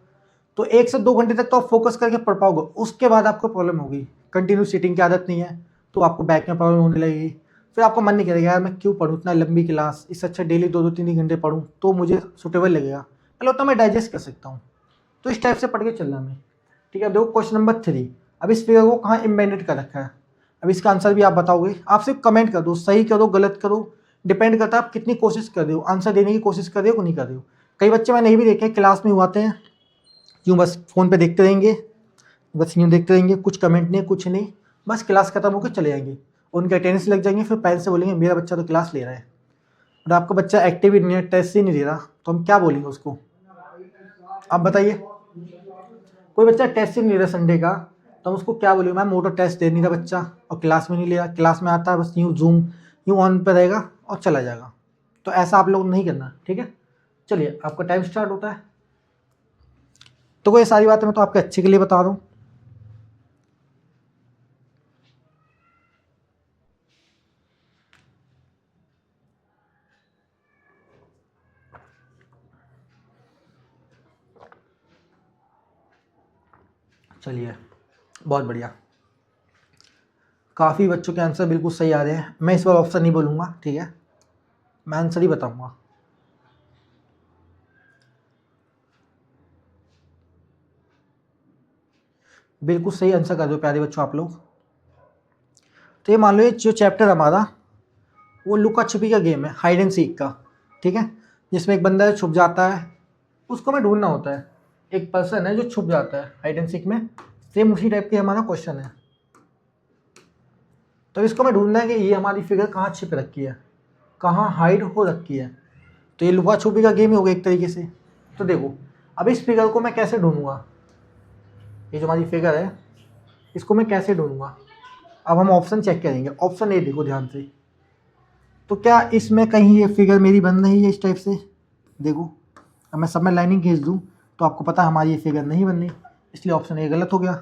तो 1 से 2 घंटे तक तो आप फोकस करके पढ़ पाओगे, उसके बाद आपको प्रॉब्लम होगी। कंटिन्यू सीटिंग की आदत नहीं है तो आपको बैक में प्रॉब्लम होने लगेगी, फिर आपका मन नहीं करेगा यार मैं क्यों पढूं इतना लंबी क्लास, इससे अच्छा डेली 2-2 3-3 घंटे पढूं तो मुझे सुटेबल लगेगा, मतलब उतना मैं डाइजेस्ट कर सकता हूँ। तो इस टाइप से पढ़ के चलना हमें। ठीक है, अब देखो क्वेश्चन नंबर 3। अब इस फिगर को कहाँ इम्बेडेड कर रखा है, अब इसका आंसर भी आप बताओगे। आप सिर्फ कमेंट कर दो, सही करो गलत करो, डिपेंड करता है आप कितनी कोशिश कर रहे हो, आंसर देने की कोशिश कर रहे हो कि नहीं कर रहे हो। कई बच्चे मैंने ये भी देखे क्लास में आते हैं यूँ बस फ़ोन पे देखते रहेंगे, बस यूँ देखते रहेंगे, कुछ कमेंट नहीं कुछ नहीं, बस क्लास खत्म होकर चले जाएंगे, उनके अटेंडेंस लग जाएंगे, फिर पेरेंट्स से बोलेंगे मेरा बच्चा तो क्लास ले रहा है, और आपका बच्चा एक्टिव ही नहीं है, टेस्ट ही नहीं दे रहा, तो हम क्या बोलेंगे उसको? आप बताइए, कोई बच्चा टेस्ट ही नहीं दे रहा संडे का, तो हम उसको क्या बोलेंगे? मैम वो तो टेस्ट दे नहीं रहा बच्चा और क्लास में नहीं ले रहा, क्लास में आता है बस यूँ जूम यूँ ऑन पे रहेगा और चला जाएगा। तो ऐसा आप लोग नहीं करना, ठीक है। चलिए, आपका टाइम स्टार्ट होता है। तो कोई सारी बातें मैं तो आपके अच्छे के लिए बता रहा हूँ। चलिए, बहुत बढ़िया, काफ़ी बच्चों के आंसर बिल्कुल सही आ रहे हैं। मैं इस बार ऑप्शन नहीं बोलूँगा, ठीक है, मैं आंसर ही बताऊँगा। बिल्कुल सही आंसर कर दो प्यारे बच्चों आप लोग। तो ये मान लो ये जो चैप्टर हमारा वो लुका छुपी का गेम है, हाइड एंड सीक का, ठीक है, जिसमें एक बंदा छुप जाता है, उसको हमें ढूंढना होता है। एक पर्सन है जो छुप जाता है हाइड एंड सीक में, सेम उसी टाइप की हमारा क्वेश्चन है। तो इसको हमें ढूंढना है कि ये हमारी फिगर कहाँ छिप रखी है, कहाँ हाइड हो रखी है। तो ये लुका छुपी का गेम ही होगा एक तरीके से। तो देखो, अब इस फिगर को मैं कैसे ढूंढूंगा, ये जो हमारी फिगर है इसको मैं कैसे ढूंढूंगा। अब हम ऑप्शन चेक करेंगे। ऑप्शन ए देखो ध्यान से, तो क्या इसमें कहीं ये फिगर मेरी बन रही है इस टाइप से? देखो, अब मैं सब में लाइनिंग खींच दूँ तो आपको पता है हमारी ये फिगर नहीं बन रही, इसलिए ऑप्शन ए गलत हो गया।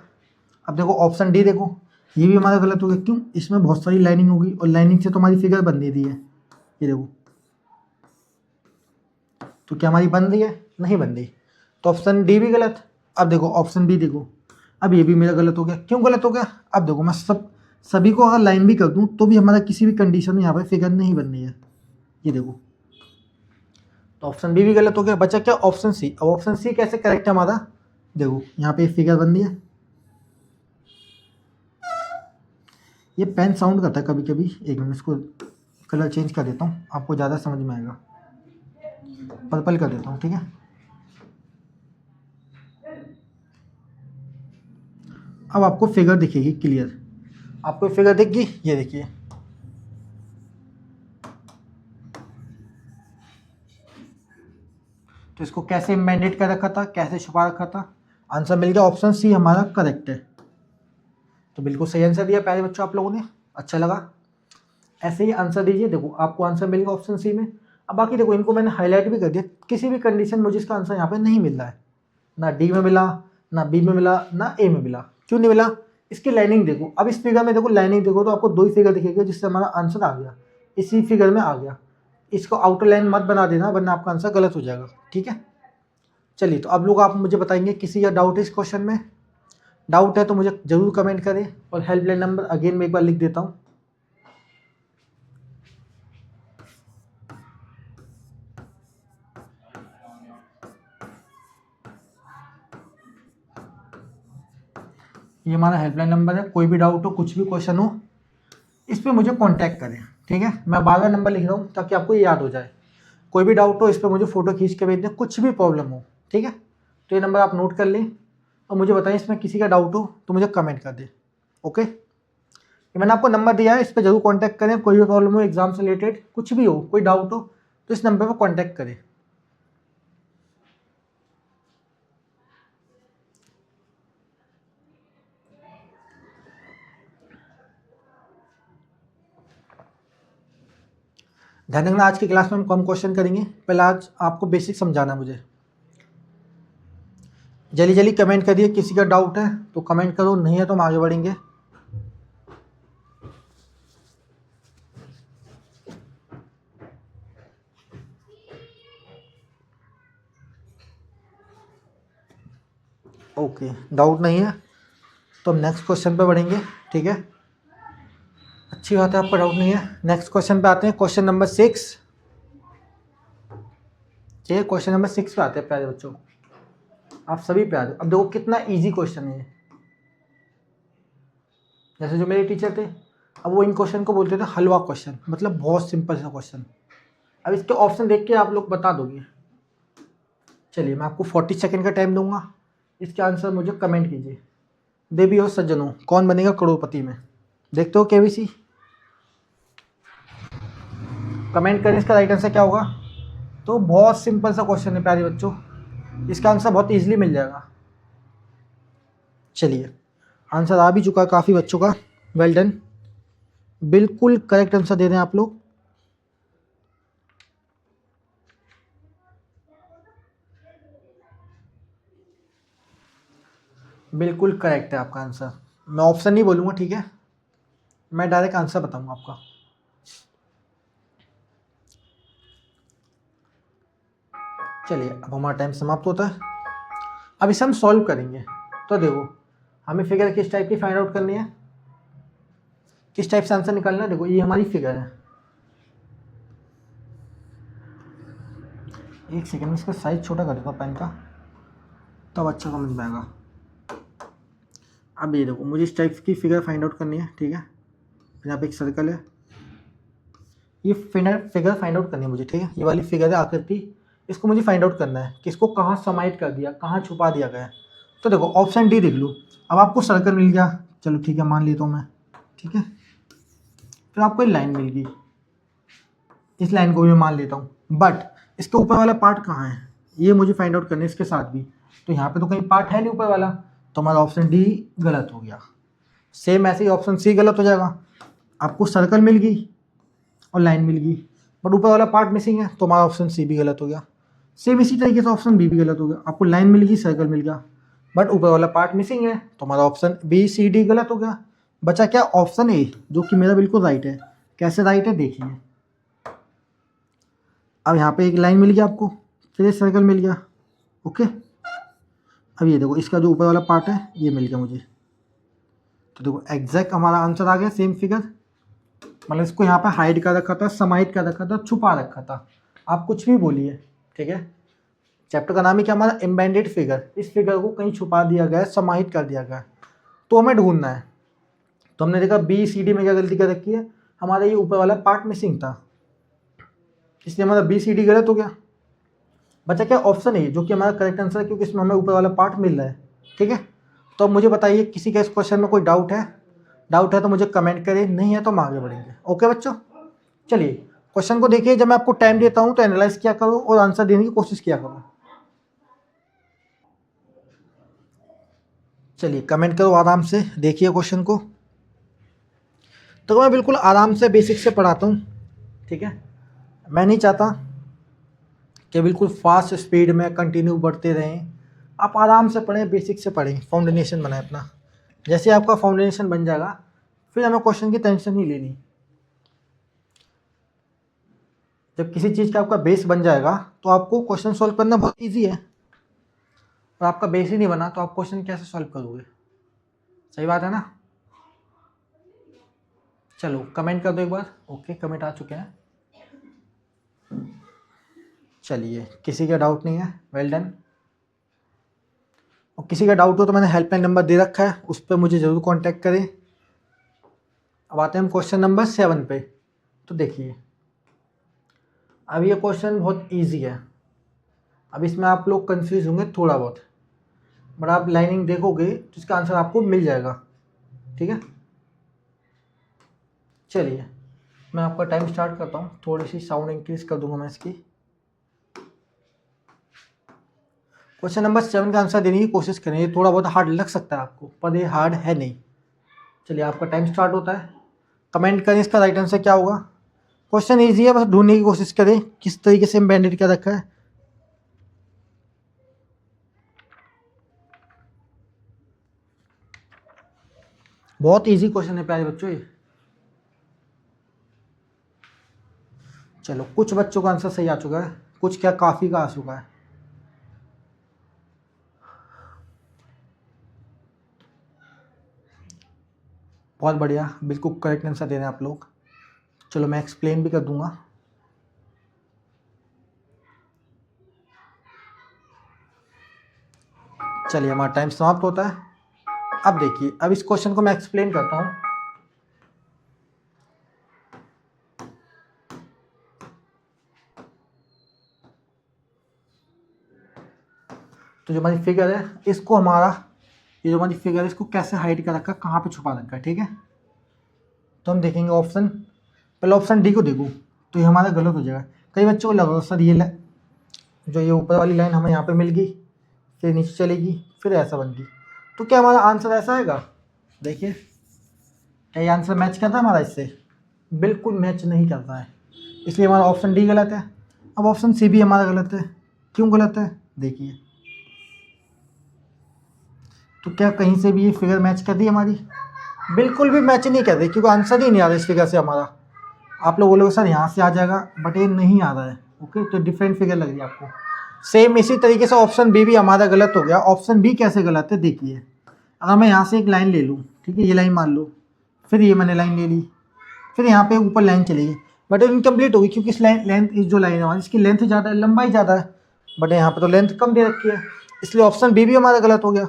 अब देखो ऑप्शन डी देखो, ये भी हमारा गलत हो गया। क्यों? इसमें बहुत सारी लाइनिंग होगी और लाइनिंग से तो हमारी फिगर बन रही है, ये देखो। तो क्या हमारी बन रही है? नहीं बन रही, तो ऑप्शन डी भी गलत। अब देखो ऑप्शन बी देखो, अब ये भी मेरा गलत हो गया। क्यों गलत हो गया? अब देखो मैं सभी को अगर लाइन भी कर दूं तो भी हमारा किसी भी कंडीशन में यहाँ पर फिगर नहीं बन रही है, ये देखो। तो ऑप्शन बी भी गलत हो गया, बचा क्या? Option C. अब ऑप्शन सी कैसे करेक्ट है हमारा? देखो यहाँ पे फिगर बन दिया। ये पेन साउंड करता है कभी कभी, एक मिनट इसको कलर चेंज कर देता हूँ, आपको ज़्यादा समझ में आएगा। पर्पल कर देता हूँ, ठीक है। अब आपको फिगर दिखेगी क्लियर, आपको फिगर दिखेगी, ये देखिए। तो इसको कैसे मैंडेट कर रखा था, कैसे छुपा रखा था, आंसर मिल गया। ऑप्शन सी हमारा करेक्ट है। तो बिल्कुल सही आंसर दिया प्यारे बच्चों आप लोगों ने, अच्छा लगा। ऐसे ही आंसर दीजिए, देखो आपको आंसर मिल गया ऑप्शन सी में। अब बाकी देखो इनको मैंने हाईलाइट भी कर दिया, किसी भी कंडीशन मुझे इसका आंसर यहाँ पे नहीं मिल रहा है, ना डी में मिला, ना बी में मिला, ना ए में मिला। क्यों नहीं मिला? इसकी लाइनिंग देखो। अब इस फिगर में देखो लाइनिंग देखो तो आपको 2 ही फिगर दिखेगी जिससे हमारा आंसर आ गया, इसी फिगर में आ गया। इसको आउटर लाइन मत बना देना वरना आपका आंसर गलत हो जाएगा, ठीक है। चलिए, तो अब लोग आप मुझे बताएंगे किसी का डाउट है इस क्वेश्चन में? डाउट है तो मुझे ज़रूर कमेंट करें, और हेल्पलाइन नंबर अगेन मैं एक बार लिख देता हूँ। ये हमारा हेल्पलाइन नंबर है, कोई भी डाउट हो, कुछ भी क्वेश्चन हो, इस पर मुझे कांटेक्ट करें, ठीक है। मैं बार बार नंबर लिख रहा हूँ ताकि आपको ये याद हो जाए। कोई भी डाउट हो इस पर मुझे फ़ोटो खींच के भेज दें, कुछ भी प्रॉब्लम हो, ठीक है। तो ये नंबर आप नोट कर लें और मुझे बताएं इसमें किसी का डाउट हो तो मुझे कमेंट कर दें, ओके। ये मैंने आपको नंबर दिया है, इस पर जरूर कॉन्टैक्ट करें। कोई भी प्रॉब्लम हो, एग्जाम से रिलेटेड कुछ भी हो, कोई डाउट हो तो इस नंबर पर कॉन्टैक्ट करें। ध्यान रखना, आज की क्लास में हम कम क्वेश्चन करेंगे। पहले आज आपको बेसिक समझाना है मुझे। जल्दी जल्दी कमेंट करिए, किसी का डाउट है तो कमेंट करो, नहीं है तो हम आगे बढ़ेंगे। ओके, डाउट नहीं है तो हम नेक्स्ट क्वेश्चन पे बढ़ेंगे, ठीक है। अच्छी बात है, आपका डाउट नहीं है। नेक्स्ट क्वेश्चन पे आते हैं, क्वेश्चन नंबर 6। चलिए क्वेश्चन नंबर 6 पे आते हैं प्यारे बच्चों, आप सभी प्यारे। अब देखो कितना इजी क्वेश्चन है। जैसे जो मेरे टीचर थे, अब वो इन क्वेश्चन को बोलते थे हलवा क्वेश्चन, मतलब बहुत सिंपल सा क्वेश्चन। अब इसके ऑप्शन देख के आप लोग बता दोगे। चलिए मैं आपको 40 सेकंड का टाइम दूंगा, इसके आंसर मुझे कमेंट कीजिए। देवी और सज्जनों, कौन बनेगा करोड़पति में? देखते हो केबीसी, कमेंट करें इसका राइट आंसर क्या होगा। तो बहुत सिंपल सा क्वेश्चन है प्यारे बच्चों, इसका आंसर बहुत इजीली मिल जाएगा। चलिए आंसर आ भी चुका है काफ़ी बच्चों का, वेल डन, बिल्कुल करेक्ट आंसर दे रहे हैं आप लोग। बिल्कुल करेक्ट है आपका आंसर। मैं ऑप्शन नहीं बोलूँगा, ठीक है, मैं डायरेक्ट आंसर बताऊंगा आपका। चलिए अब हमारा टाइम समाप्त होता है, अब इसे हम सॉल्व करेंगे। तो देखो हमें फिगर किस टाइप की फाइंड आउट करनी है, किस टाइप से आंसर निकालना है। देखो ये हमारी फिगर है, एक सेकेंड में इसका साइज छोटा कर देता हूँ पेन का, तब अच्छा समझ में आएगा। अब ये देखो मुझे इस टाइप की फिगर फाइंड आउट करनी है, ठीक है। यहाँ पे एक सर्कल है, ये फिगर फाइंड आउट करनी है मुझे, ठीक है। ये वाली फिगर है आकृति, इसको मुझे फाइंड आउट करना है कि इसको कहाँ समाइट कर दिया, कहाँ छुपा दिया गया है। तो देखो ऑप्शन डी देख लो। अब आपको सर्कल मिल गया, चलो ठीक है मान लेता हूँ मैं, ठीक है। फिर आपको एक लाइन मिल गई, इस लाइन को भी मैं मान लेता हूँ, बट इसके ऊपर वाला पार्ट कहाँ है ये मुझे फाइंड आउट करना है इसके साथ भी। तो यहाँ पे तो कहीं पार्ट है नहीं ऊपर वाला, तो हमारा ऑप्शन डी गलत हो गया। सेम ऐसे ही ऑप्शन सी गलत हो जाएगा। आपको सर्कल मिल गई और लाइन मिल गई, बट ऊपर वाला पार्ट मिसिंग है, तो हमारा ऑप्शन सी भी गलत हो गया। सेम इसी तरीके से ऑप्शन बी भी गलत हो गया। आपको लाइन मिल गई, सर्कल मिल गया, बट ऊपर वाला पार्ट मिसिंग है, तो हमारा ऑप्शन बी सी डी गलत हो गया। बचा क्या? ऑप्शन ए, जो कि मेरा बिल्कुल राइट है। कैसे राइट है देखिए, अब यहाँ पे एक लाइन मिल गया आपको, फिर एक सर्कल मिल गया, ओके। अब ये देखो इसका जो ऊपर वाला पार्ट है ये मिल गया मुझे, तो देखो एग्जैक्ट हमारा आंसर आ गया, सेम फिगर। मतलब इसको यहाँ पे हाइड कर रखा था, समाइट कर रखा था, छुपा रखा था, आप कुछ भी बोलिए, ठीक है। चैप्टर का नाम ही क्या हमारा, एम्बेडेड फिगर। इस फिगर को कहीं छुपा दिया गया है, समाहित कर दिया गया है, तो हमें ढूंढना है। तो हमने देखा बी सी डी में क्या गलती कर रखी है, हमारा ये ऊपर वाला पार्ट मिसिंग था, इसलिए हमारा बी सी डी गलत हो गया। बचा क्या, ऑप्शन ए, जो कि हमारा करेक्ट आंसर है, क्योंकि इसमें हमें ऊपर वाला पार्ट मिल रहा है। ठीक है, तो अब मुझे बताइए किसी का इस क्वेश्चन में कोई डाउट है? डाउट है तो मुझे कमेंट करें, नहीं है तो हम आगे बढ़ेंगे। ओके बच्चों, चलिए क्वेश्चन को देखिए। जब मैं आपको टाइम देता हूँ तो एनालाइज किया करो और आंसर देने की कोशिश किया करो। चलिए कमेंट करो, आराम से देखिए क्वेश्चन को। तो मैं बिल्कुल आराम से बेसिक से पढ़ाता हूँ, ठीक है। मैं नहीं चाहता कि बिल्कुल फास्ट स्पीड में कंटिन्यू बढ़ते रहें, आप आराम से पढ़ें, बेसिक से पढ़ें, फाउंडेशन बनाएं अपना। जैसे आपका फाउंडेशन बन जाएगा फिर हमें क्वेश्चन की टेंशन नहीं लेनी। जब किसी चीज़ का आपका बेस बन जाएगा तो आपको क्वेश्चन सॉल्व करना बहुत ईजी है, और आपका बेस ही नहीं बना तो आप क्वेश्चन कैसे सॉल्व करोगे? सही बात है ना। चलो कमेंट कर दो एक बार। ओके, कमेंट आ चुके हैं। चलिए, किसी का डाउट नहीं है, वेल डन। और किसी का डाउट हो तो मैंने हेल्पलाइन नंबर दे रखा है, उस पर मुझे ज़रूर कांटेक्ट करें। अब आते हैं हम क्वेश्चन नंबर 7 पे। तो देखिए, अब ये क्वेश्चन बहुत इजी है। अब इसमें आप लोग कंफ्यूज होंगे थोड़ा बहुत, बट आप लाइनिंग देखोगे तो इसका आंसर आपको मिल जाएगा। ठीक है, चलिए मैं आपका टाइम स्टार्ट करता हूँ। थोड़ी सी साउंड इंक्रीज कर दूंगा मैं इसकी। क्वेश्चन नंबर 7 का आंसर देने की कोशिश करें। ये थोड़ा बहुत हार्ड लग सकता है आपको, पर ये हार्ड है नहीं। चलिए आपका टाइम स्टार्ट होता है। कमेंट करें इसका राइट आंसर क्या होगा। क्वेश्चन ईजी है, बस ढूंढने की कोशिश करें किस तरीके से एम्बेडेड क्या रखा है। बहुत इजी क्वेश्चन है प्यारे बच्चों ये। चलो कुछ बच्चों का आंसर सही आ चुका है, कुछ क्या काफ़ी का आ चुका है। बहुत बढ़िया, बिल्कुल करेक्ट आंसर दे रहे हैं आप लोग। चलो मैं एक्सप्लेन भी कर दूंगा। चलिए हमारा टाइम समाप्त होता है। अब देखिए, अब इस क्वेश्चन को मैं एक्सप्लेन करता हूँ। तो जो हमारी फिगर है इसको हमारा, ये जो हमारी फिगर है इसको कैसे हाइड कर रखा है, कहाँ पे छुपा रखा है, ठीक है। तो हम देखेंगे ऑप्शन, पहले ऑप्शन डी को देखो तो ये हमारा गलत हो जाएगा। कई बच्चों को लगा सर ये जो ये ऊपर वाली लाइन हमें यहाँ पे मिल गई, फिर नीचे चलेगी, फिर ऐसा बन गई, तो क्या हमारा आंसर ऐसा आएगा? देखिए, क्या ये आंसर मैच करता है हमारा इससे? बिल्कुल मैच नहीं करता है, इसलिए हमारा ऑप्शन डी गलत है। अब ऑप्शन सी भी हमारा गलत है। क्यों गलत है? देखिए, तो क्या कहीं से भी ये फिगर मैच कर दी हमारी? बिल्कुल भी मैच नहीं कर रही, क्योंकि आंसर ही नहीं आ रहा इस फिगर से हमारा। आप लोग बोलोगे सर यहाँ से आ जाएगा, बट ये नहीं आ रहा है। ओके, तो डिफरेंट फिगर लग रही है आपको। सेम इसी तरीके से ऑप्शन बी भी हमारा गलत हो गया। ऑप्शन बी कैसे गलत है देखिए, अगर मैं यहाँ से एक लाइन ले लूँ, ठीक है, ये लाइन मान लो, फिर ये मैंने लाइन ले ली, फिर यहाँ पे ऊपर लाइन चलेगी, बट इनकम्प्लीट होगी, क्योंकि इस लाइन लेंथ, इस जो लाइन है हमारी, इसकी लेंथ ज़्यादा है, लंबाई ज़्यादा है, बट यहाँ पे तो लेंथ कम दे रखी है, इसलिए ऑप्शन बी भी हमारा गलत हो गया।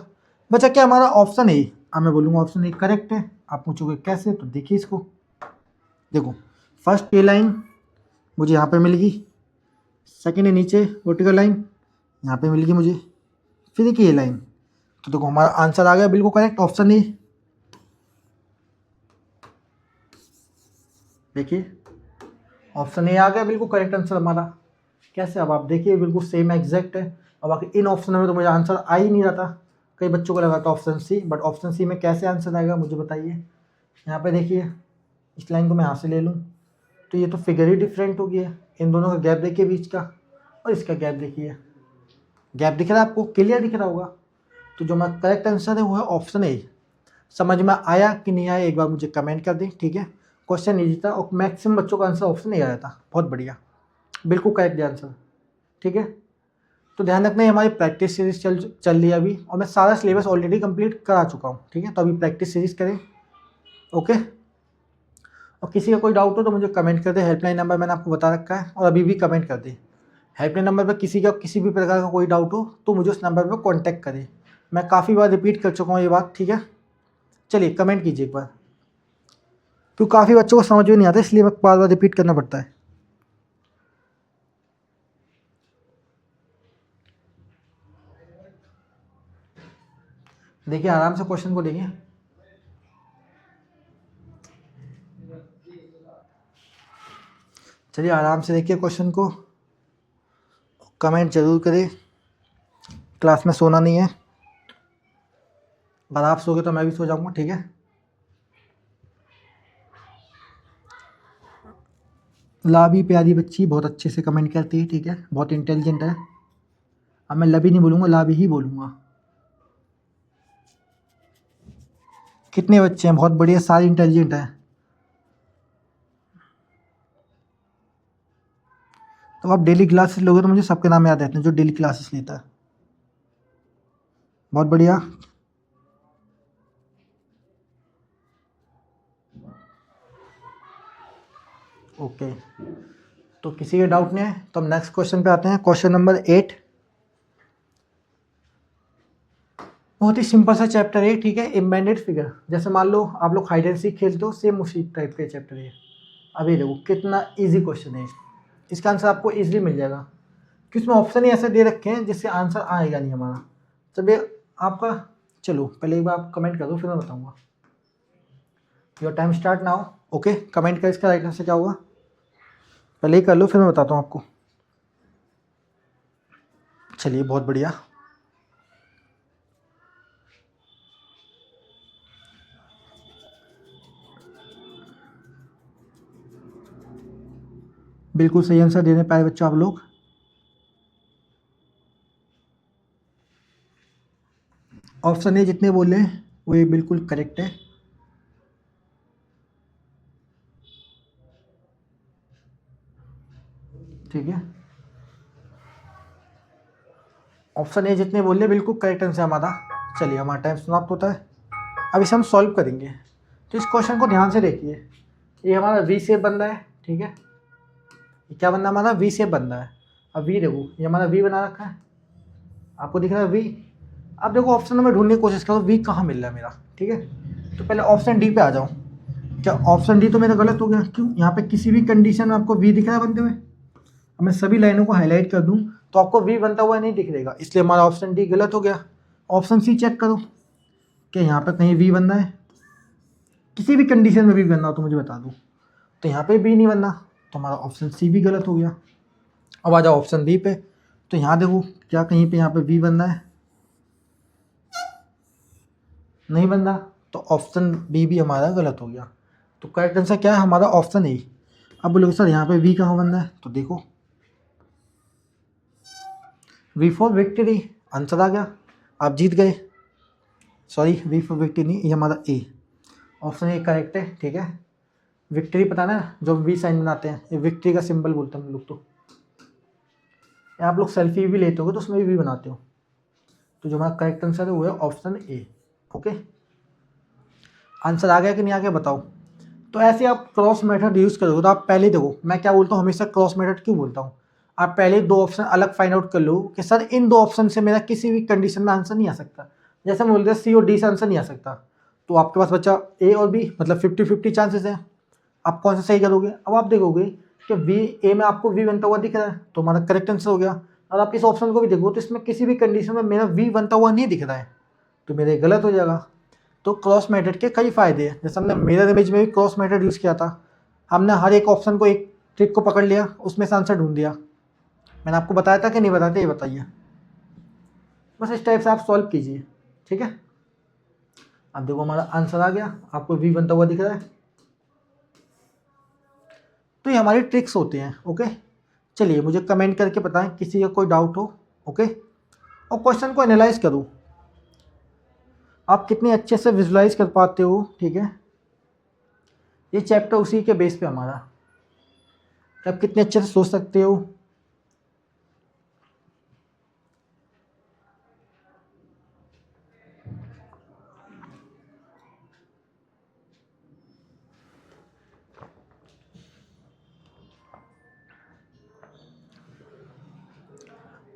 बचा क्या हमारा? Option A. अब मैं बोलूँगा ऑप्शन ए करेक्ट है। आप पूछोगे कैसे, तो देखिए इसको, देखो फर्स्ट ये लाइन मुझे यहाँ पे मिल गई, सेकेंड है नीचे वर्टिकल लाइन यहाँ पे मिल गई मुझे, फिर देखिए ये लाइन, तो देखो हमारा आंसर आ गया बिल्कुल करेक्ट, ऑप्शन ए। देखिए ऑप्शन ए आ गया बिल्कुल करेक्ट आंसर हमारा। कैसे? अब आप देखिए बिल्कुल सेम एग्जैक्ट है। अब बाकी इन ऑप्शन में तो मुझे आंसर आ ही नहीं रहा था, कई बच्चों को लगा था option C, but option C में कैसे आंसर आएगा मुझे बताइए। यहाँ पे देखिए, इस लाइन को मैं यहाँ से ले लूँ तो ये तो फिगर ही डिफरेंट हो गया है। इन दोनों का गैप देखिए बीच का, और इसका गैप देखिए, गैप दिख रहा है आपको, क्लियर दिख रहा होगा। तो जो हमारा करेक्ट आंसर है वो है ऑप्शन ए। समझ में आया कि नहीं आया एक बार मुझे कमेंट कर दें, ठीक है। क्वेश्चन ईजी था और मैक्सिमम बच्चों का आंसर ऑप्शन ए आया था। बहुत बढ़िया, बिल्कुल करेक्ट आंसर, ठीक है। तो ध्यान रखना है, हमारी प्रैक्टिस सीरीज चल रही है अभी, और मैं सारा सिलेबस ऑलरेडी कंप्लीट करा चुका हूँ, ठीक है। तो अभी प्रैक्टिस सीरीज करें, ओके। और किसी का कोई डाउट हो तो मुझे कमेंट कर दे, हेल्पलाइन नंबर मैंने आपको बता रखा है, और अभी भी कमेंट कर दे। हेल्पलाइन नंबर पर किसी का किसी भी प्रकार का कोई डाउट हो तो मुझे उस नंबर पर कॉन्टैक्ट करें। मैं काफ़ी बार रिपीट कर चुका हूँ ये बात, ठीक है। चलिए कमेंट कीजिए एक बार, क्योंकि काफ़ी बच्चों को समझ में नहीं आता, इसलिए मैं बार बार रिपीट करना पड़ता है। देखिए आराम से क्वेश्चन को देखिए। चलिए आराम से देखिए क्वेश्चन को, कमेंट जरूर करें। क्लास में सोना नहीं है, अगर आप सोगे तो मैं भी सो जाऊंगा, ठीक है। लाभी प्यारी बच्ची बहुत अच्छे से कमेंट करती है, ठीक है, बहुत इंटेलिजेंट है। अब मैं लभी नहीं बोलूँगा, लाभी ही बोलूँगा। कितने बच्चे हैं, बहुत बढ़िया, सारे इंटेलिजेंट हैं। तो आप डेली क्लासेस लोगे तो मुझे सबके नाम याद रहते हैं जो डेली क्लासेस लेता है। बहुत बढ़िया। ओके, तो किसी का डाउट नहीं है तो हम नेक्स्ट क्वेश्चन पे आते हैं। क्वेश्चन नंबर 8, बहुत ही सिंपल सा चैप्टर है, ठीक है। इम्बेडेड फिगर, जैसे मान लो आप लोग हाइड एंड सीक खेलते हो, सेम उसी टाइप का चैप्टर है। अभी देखो कितना इजी क्वेश्चन है, इसका आंसर आपको इजीली मिल जाएगा, कि उसमें ऑप्शन ही ऐसे दे रखे हैं जिससे आंसर आएगा नहीं हमारा। चलिए आपका, चलो पहले एक बार आप कमेंट कर दो फिर मैं बताऊंगा। Your time start now. Okay, comment कर इसका राइट आंसर क्या होगा, पहले ही कर लो फिर मैं बताता हूँ आपको। चलिए बहुत बढ़िया। बिल्कुल सही आंसर देने पाए बच्चों आप लोग। ऑप्शन ए जितने बोले वो ये बिल्कुल करेक्ट है। ठीक है, ऑप्शन ए जितने बोले बिल्कुल करेक्ट आंसर हमारा। चलिए हमारा टाइम समाप्त होता है, अब इसे हम सॉल्व करेंगे। तो इस क्वेश्चन को ध्यान से देखिए, ये हमारा वी शेप बन रहा है, ठीक है। ये क्या बन रहा है हमारा, वी शेप बन रहा है। अब वी देखो, ये हमारा वी बना रखा है, आपको दिख रहा है वी। अब देखो ऑप्शन में ढूंढने की कोशिश करो वी कहाँ मिल रहा है मेरा, ठीक है। तो पहले ऑप्शन डी पे आ जाओ। क्या ऑप्शन डी तो मेरा गलत हो गया, क्यों, यहाँ पे किसी भी कंडीशन में आपको वी दिख रहा है बनते हुए। अब मैं सभी लाइनों को हाईलाइट कर दूं तो आपको वी बनता हुआ नहीं दिख रहेगा, इसलिए हमारा ऑप्शन डी गलत हो गया। ऑप्शन सी चेक करो, क्या यहाँ पे कहीं वी बनना है, किसी भी कंडीशन में वी बनना हो तो मुझे बता दो। तो यहाँ पे वी नहीं बनना, तो हमारा ऑप्शन सी भी गलत हो गया। अब आ जाओ ऑप्शन बी पे, तो यहाँ देखो क्या कहीं पे यहाँ पे वी बनना है, नहीं बन रहा, तो ऑप्शन बी भी हमारा गलत हो गया। तो करेक्ट आंसर क्या है हमारा, ऑप्शन ए। अब बोलोगे सर यहाँ पे वी कहाँ बन रहा है, तो देखो वी फॉर विक्ट्री, आंसर आ गया, आप जीत गए। सॉरी, वी फॉर विक्ट्री नहीं, ये हमारा ए, ऑप्शन ए करेक्ट है, ठीक है। विक्ट्री पता ना, जो वी साइन बनाते हैं, ये विक्ट्री का सिंबल बोलते हैं हम लोग। तो आप लोग सेल्फी भी लेते हो तो उसमें भी बनाते हो। तो जो हमारा करेक्ट आंसर है वो है ऑप्शन ए। ओके, आंसर आ गया कि नहीं आ गया बताओ। तो ऐसे आप क्रॉस मेथड यूज़ करोगे तो आप पहले देखो, मैं क्या बोलता हूँ हमेशा क्रॉस मेथड क्यों बोलता हूँ, आप पहले दो ऑप्शन अलग फाइंड आउट कर लो कि सर इन दो ऑप्शन से मेरा किसी भी कंडीशन में आंसर नहीं आ सकता। जैसे हम बोलते हैं सी और डी से आंसर नहीं आ सकता, तो आपके पास बच्चा ए और बी, मतलब 50-50 चांसेस हैं। आप कौन सा सही करोगे, अब आप देखोगे कि वी ए में आपको वी बनता हुआ दिख रहा है तो हमारा करेक्ट आंसर हो गया। और आप इस ऑप्शन को भी देखो तो इसमें किसी भी कंडीशन में मेरा वी बनता हुआ नहीं दिख रहा है, तो मेरा गलत हो जाएगा। तो क्रॉस मेथड के कई फायदे हैं, जैसे हमने मिरर इमेज में भी क्रॉस मेथड यूज़ किया था। हमने हर एक ऑप्शन को, एक ट्रिक को पकड़ लिया, उसमें से आंसर ढूंढ दिया। मैंने आपको बताया था कि नहीं बताया था, ये बताइए। बस इस टाइप से आप सॉल्व कीजिए, ठीक है। अब देखो हमारा आंसर आ गया, आपको वी बनता हुआ दिख रहा है। तो ये हमारी ट्रिक्स होते हैं, ओके। चलिए मुझे कमेंट करके बताएं किसी का कोई डाउट हो, ओके। और क्वेश्चन को एनालाइज करूँ, आप कितने अच्छे से विजुलाइज कर पाते हो, ठीक है। ये चैप्टर उसी के बेस पे हमारा, आप कितने अच्छे से सोच सकते हो।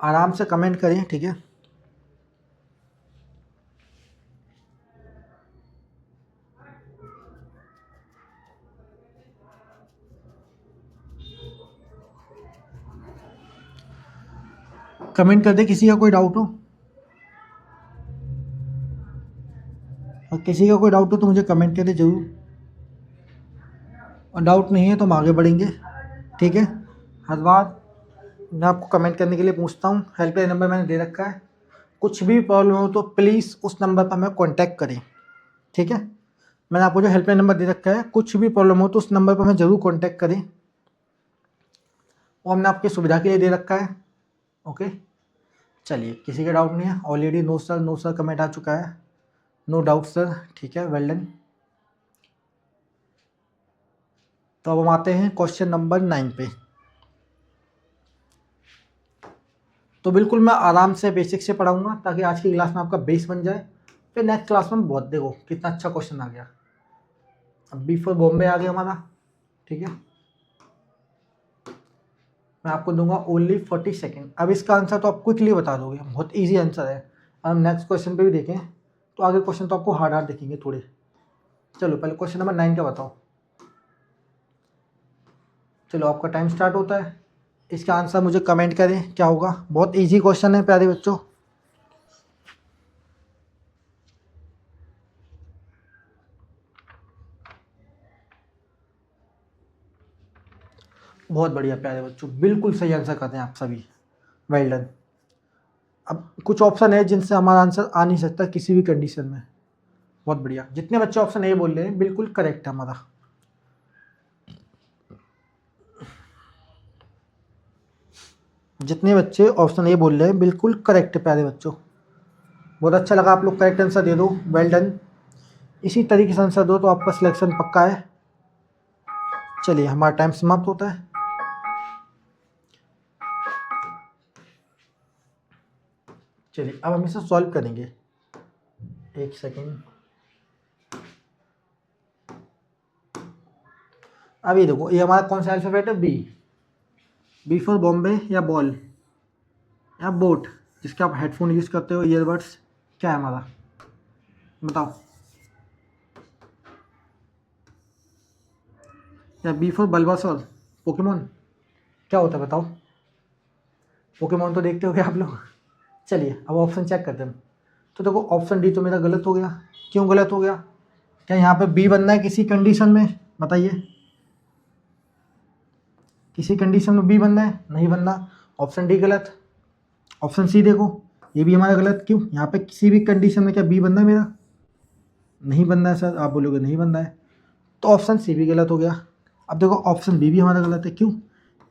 आराम से कमेंट करें, ठीक है। कमेंट कर दे किसी का कोई डाउट हो, और किसी का कोई डाउट हो तो मुझे कमेंट कर दे जरूर, और डाउट नहीं है तो हम आगे बढ़ेंगे, ठीक है। हर बार मैं आपको कमेंट करने के लिए पूछता हूँ, हेल्पलाइन नंबर मैंने दे रखा है, कुछ भी प्रॉब्लम हो तो प्लीज़ उस नंबर पर हमें कांटेक्ट करें, ठीक है। मैंने आपको जो हेल्पलाइन नंबर दे रखा है, कुछ भी प्रॉब्लम हो तो उस नंबर पर हमें ज़रूर कांटेक्ट करें, और हमने आपकी सुविधा के लिए दे रखा है, ओके। चलिए, किसी का डाउट नहीं है, ऑलरेडी नो सर कमेंट आ चुका है, नो डाउट सर, ठीक है, वेल डन। तो अब हम आते हैं क्वेश्चन नंबर 9 पे। तो बिल्कुल मैं आराम से बेसिक से पढ़ाऊंगा ताकि आज की क्लास में आपका बेस बन जाए, फिर नेक्स्ट क्लास में बहुत देखो कितना अच्छा क्वेश्चन आ गया। अब बी फॉर बॉम्बे आ गया हमारा, ठीक है। मैं आपको दूंगा ओनली 40 सेकेंड। अब इसका आंसर तो आप क्विकली बता दोगे, बहुत ईजी आंसर है। अब नेक्स्ट क्वेश्चन पे भी देखें तो आगे क्वेश्चन तो आपको हार्ड दिखेंगे थोड़े। चलो पहले क्वेश्चन नंबर 9 का बताओ। चलो आपका टाइम स्टार्ट होता है, इसका आंसर मुझे कमेंट करें क्या होगा। बहुत इजी क्वेश्चन है प्यारे बच्चों। बहुत बढ़िया प्यारे बच्चों, बिल्कुल सही आंसर करते हैं आप सभी, वेल डन। अब कुछ ऑप्शन है जिनसे हमारा आंसर आ नहीं सकता किसी भी कंडीशन में। बहुत बढ़िया, जितने बच्चे ऑप्शन ए बोल रहे हैं बिल्कुल करेक्ट है हमारा। जितने बच्चे ऑप्शन ए बोल रहे हैं बिल्कुल करेक्ट है प्यारे बच्चों। बहुत अच्छा लगा, आप लोग करेक्ट आंसर दे दो, वेल डन। इसी तरीके से आंसर दो तो आपका सिलेक्शन पक्का है। चलिए हमारा टाइम समाप्त होता है। चलिए अब हम इसे सॉल्व करेंगे, एक सेकेंड। अभी देखो ये हमारा कौन सा अल्फाबेट है, बी फॉर बॉम्बे या बॉल या बोट, जिसके आप हेडफोन यूज़ करते हो, ईयरबड्स, क्या है हमारा बताओ। या बी फॉर बल्बासोर, पोकेमोन, क्या होता है बताओ। पोकेमोन तो देखते हो क्या आप लोग। चलिए अब ऑप्शन चेक करते हैं। तो देखो ऑप्शन डी तो मेरा गलत हो गया। क्यों गलत हो गया, क्या यहाँ पे बी बनना है किसी कंडीशन में, बताइए। किसी कंडीशन में बी बनना है, नहीं बनना, ऑप्शन डी गलत। ऑप्शन सी देखो, ये भी हमारा गलत। क्यों, यहाँ पे किसी भी कंडीशन में क्या बी बनना है मेरा, नहीं बनना है सर, आप बोलोगे नहीं बनना है, तो ऑप्शन सी भी गलत हो गया। अब देखो ऑप्शन बी भी हमारा गलत है। क्यों,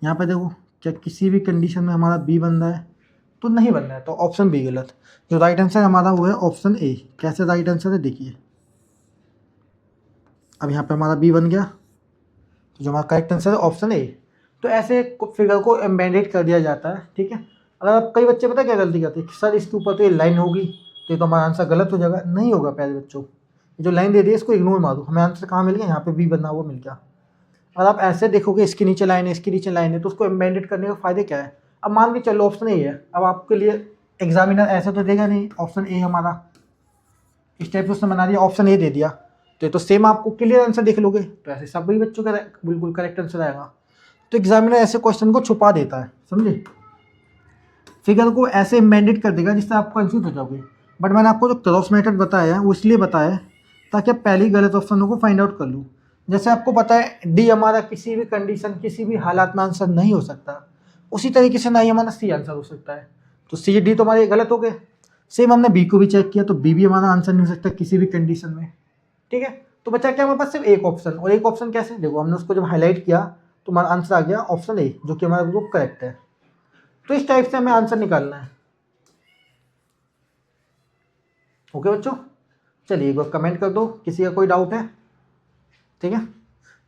यहाँ पे देखो क्या किसी भी कंडीशन में हमारा बी बन रहा है, तो नहीं बनना है, तो ऑप्शन बी गलत। जो राइट आंसर हमारा वो है ऑप्शन ए। कैसे राइट आंसर है देखिए, अब यहाँ पे हमारा बी बन गया, तो जो हमारा करेक्ट आंसर है ऑप्शन ए। तो ऐसे फिगर को एम्बेडेड कर दिया जाता है, ठीक है। अगर आप कई बच्चे पता क्या गलती करते हैं, सर इसके ऊपर तो ये लाइन होगी तो ये तो हमारा आंसर गलत हो जाएगा। नहीं होगा प्यारे बच्चों, जो लाइन दे दी है इसको इग्नोर मारो, हमें आंसर कहाँ मिल गया, यहाँ पे बी बनना वो मिल गया। और आप ऐसे देखोगे इसके नीचे लाइन है, इसके नीचे लाइन है, तो उसको एम्बेडेड करने का फ़ायदे क्या है। अब मान के चलो ऑप्शन ए है, अब आपके लिए एग्जामिनर ऐसे तो देगा नहीं ऑप्शन ए हमारा, इस टाइप से उसने बना दिया, ऑप्शन ए दे दिया, तो ये तो सेम आपको क्लियर आंसर देख लोगे, तो ऐसे सभी बच्चों का बिल्कुल करेक्ट आंसर आएगा। तो एग्जामिनर ऐसे क्वेश्चन को छुपा देता है, समझे, फिगर को ऐसे एम्बेडेड कर देगा जिससे आप कंफ्यूज हो जाओगे। बट मैंने आपको जो क्रॉस मेथड बताया है वो इसलिए बताया है ताकि आप पहले ही गलत ऑप्शनों को फाइंड आउट कर लूँ। जैसे आपको पता है डी हमारा किसी भी कंडीशन किसी भी हालात में आंसर नहीं हो सकता, उसी तरीके से ना ही हमारा सी आंसर हो सकता है। तो सी डी तो हमारे गलत हो गए। सेम हमने बी को भी चेक किया तो बी भी हमारा आंसर नहीं हो सकता किसी भी कंडीशन में, ठीक है। तो बचा क्या हमारे पास, सिर्फ एक ऑप्शन। और एक ऑप्शन कैसे, देखो हमने उसको जब हाईलाइट किया तो हमारा आंसर आ गया ऑप्शन ए, जो कि हमारा बिल्कुल करेक्ट है। तो इस टाइप से हमें आंसर निकालना है, ओके बच्चों। चलिए एक बार कमेंट कर दो किसी का कोई डाउट है, ठीक है।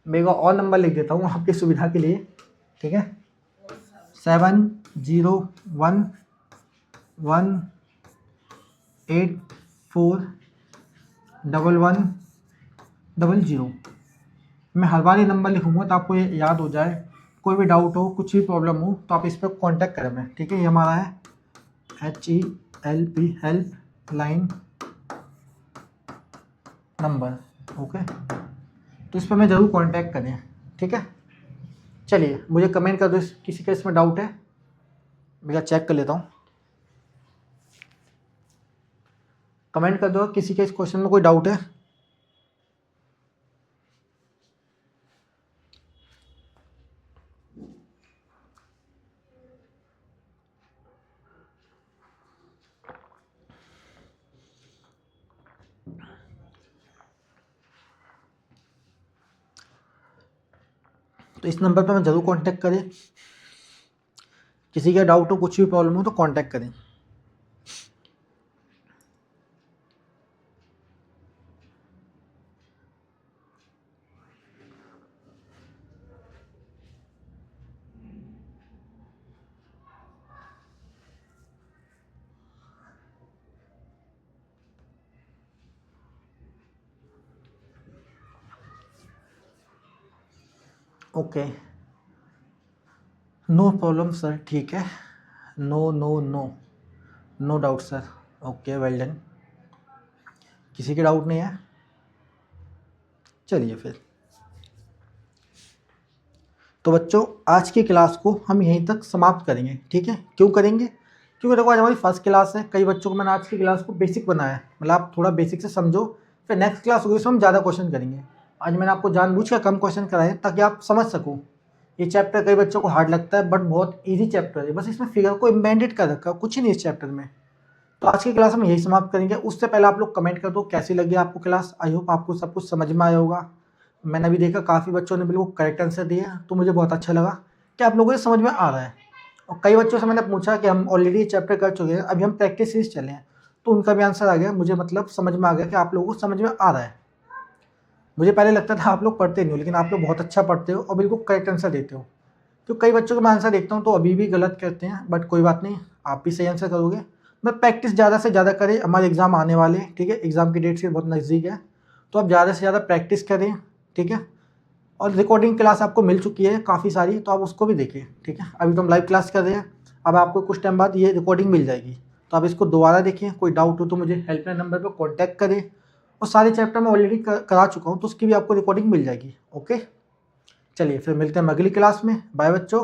मैं एक और नंबर लिख देता हूँ आपकी सुविधा के लिए, ठीक है। 7011841100। मैं हर बार ये नंबर लिखूँगा तो आपको ये याद हो जाए। कोई भी डाउट हो, कुछ भी प्रॉब्लम हो तो आप इस पर कांटेक्ट करें मैं, ठीक है। ये हमारा है HELP help line number. Okay, तो इस पर मैं ज़रूर कांटेक्ट करें, ठीक है। चलिए मुझे कमेंट कर दो किसी का इसमें डाउट है, मैं चेक कर लेता हूँ। कमेंट कर दो किसी के इस क्वेश्चन में कोई डाउट है। तो इस नंबर पर मैं ज़रूर कांटेक्ट करें, किसी का डाउट हो, कुछ भी प्रॉब्लम हो तो कांटेक्ट करें। ओके, नो प्रॉब्लम सर, ठीक है, no no no no doubt sir. Okay, well done, किसी के डाउट नहीं है। चलिए फिर, तो बच्चों आज की क्लास को हम यहीं तक समाप्त करेंगे, ठीक है। क्यों करेंगे? क्योंकि देखो आज हमारी फर्स्ट क्लास है, कई बच्चों को मैंने आज की क्लास को बेसिक बनाया है, मतलब आप थोड़ा बेसिक से समझो, फिर नेक्स्ट क्लास होगी उसमें हम ज़्यादा क्वेश्चन करेंगे। आज मैंने आपको जानबूझकर कम क्वेश्चन कराए ताकि आप समझ सको। ये चैप्टर कई बच्चों को हार्ड लगता है बट बहुत ईजी चैप्टर है, बस इसमें फिगर को इम्बेडेड कर रखा है, कुछ ही नहीं इस चैप्टर में। तो आज की क्लास हम यही समाप्त करेंगे। उससे पहले आप लोग कमेंट कर दो कैसी लगी आपको क्लास। आई होप आपको सब कुछ समझ में आया होगा। मैंने अभी देखा काफ़ी बच्चों ने बिल्कुल करेक्ट आंसर दिए, तो मुझे बहुत अच्छा लगा कि आप लोगों को समझ में आ रहा है। और कई बच्चों से मैंने पूछा कि हम ऑलरेडी चैप्टर कर चुके हैं, अभी हम प्रैक्टिस सीरीज चले हैं, तो उनका भी आंसर आ गया। मुझे मतलब समझ में आ गया कि आप लोगों को समझ में आ रहा है। मुझे पहले लगता था आप लोग पढ़ते नहीं हो, लेकिन आप लोग बहुत अच्छा पढ़ते हो और बिल्कुल करेक्ट आंसर देते हो। तो कई बच्चों को मैं आंसर देखता हूँ तो अभी भी गलत करते हैं, बट कोई बात नहीं, आप भी सही आंसर करोगे। मैं प्रैक्टिस ज़्यादा से ज़्यादा करें, हमारे एग्ज़ाम आने वाले हैं, ठीक है। एग्ज़ाम की डेट से बहुत नज़दीक है, तो आप ज़्यादा से ज़्यादा प्रैक्टिस करें, ठीक है। और रिकॉर्डिंग क्लास आपको मिल चुकी है काफ़ी सारी, तो आप उसको भी देखिए, ठीक है। अभी तो हम लाइव क्लास कर रहे हैं, अब आपको कुछ टाइम बाद ये रिकॉर्डिंग मिल जाएगी, तो आप इसको दोबारा देखिए। कोई डाउट हो तो मुझे हेल्पलाइन नंबर पर कॉन्टैक्ट करें। और सारे चैप्टर मैं ऑलरेडी करा चुका हूँ, तो उसकी भी आपको रिकॉर्डिंग मिल जाएगी। ओके, चलिए फिर मिलते हैं अगली क्लास में। बाय बच्चों।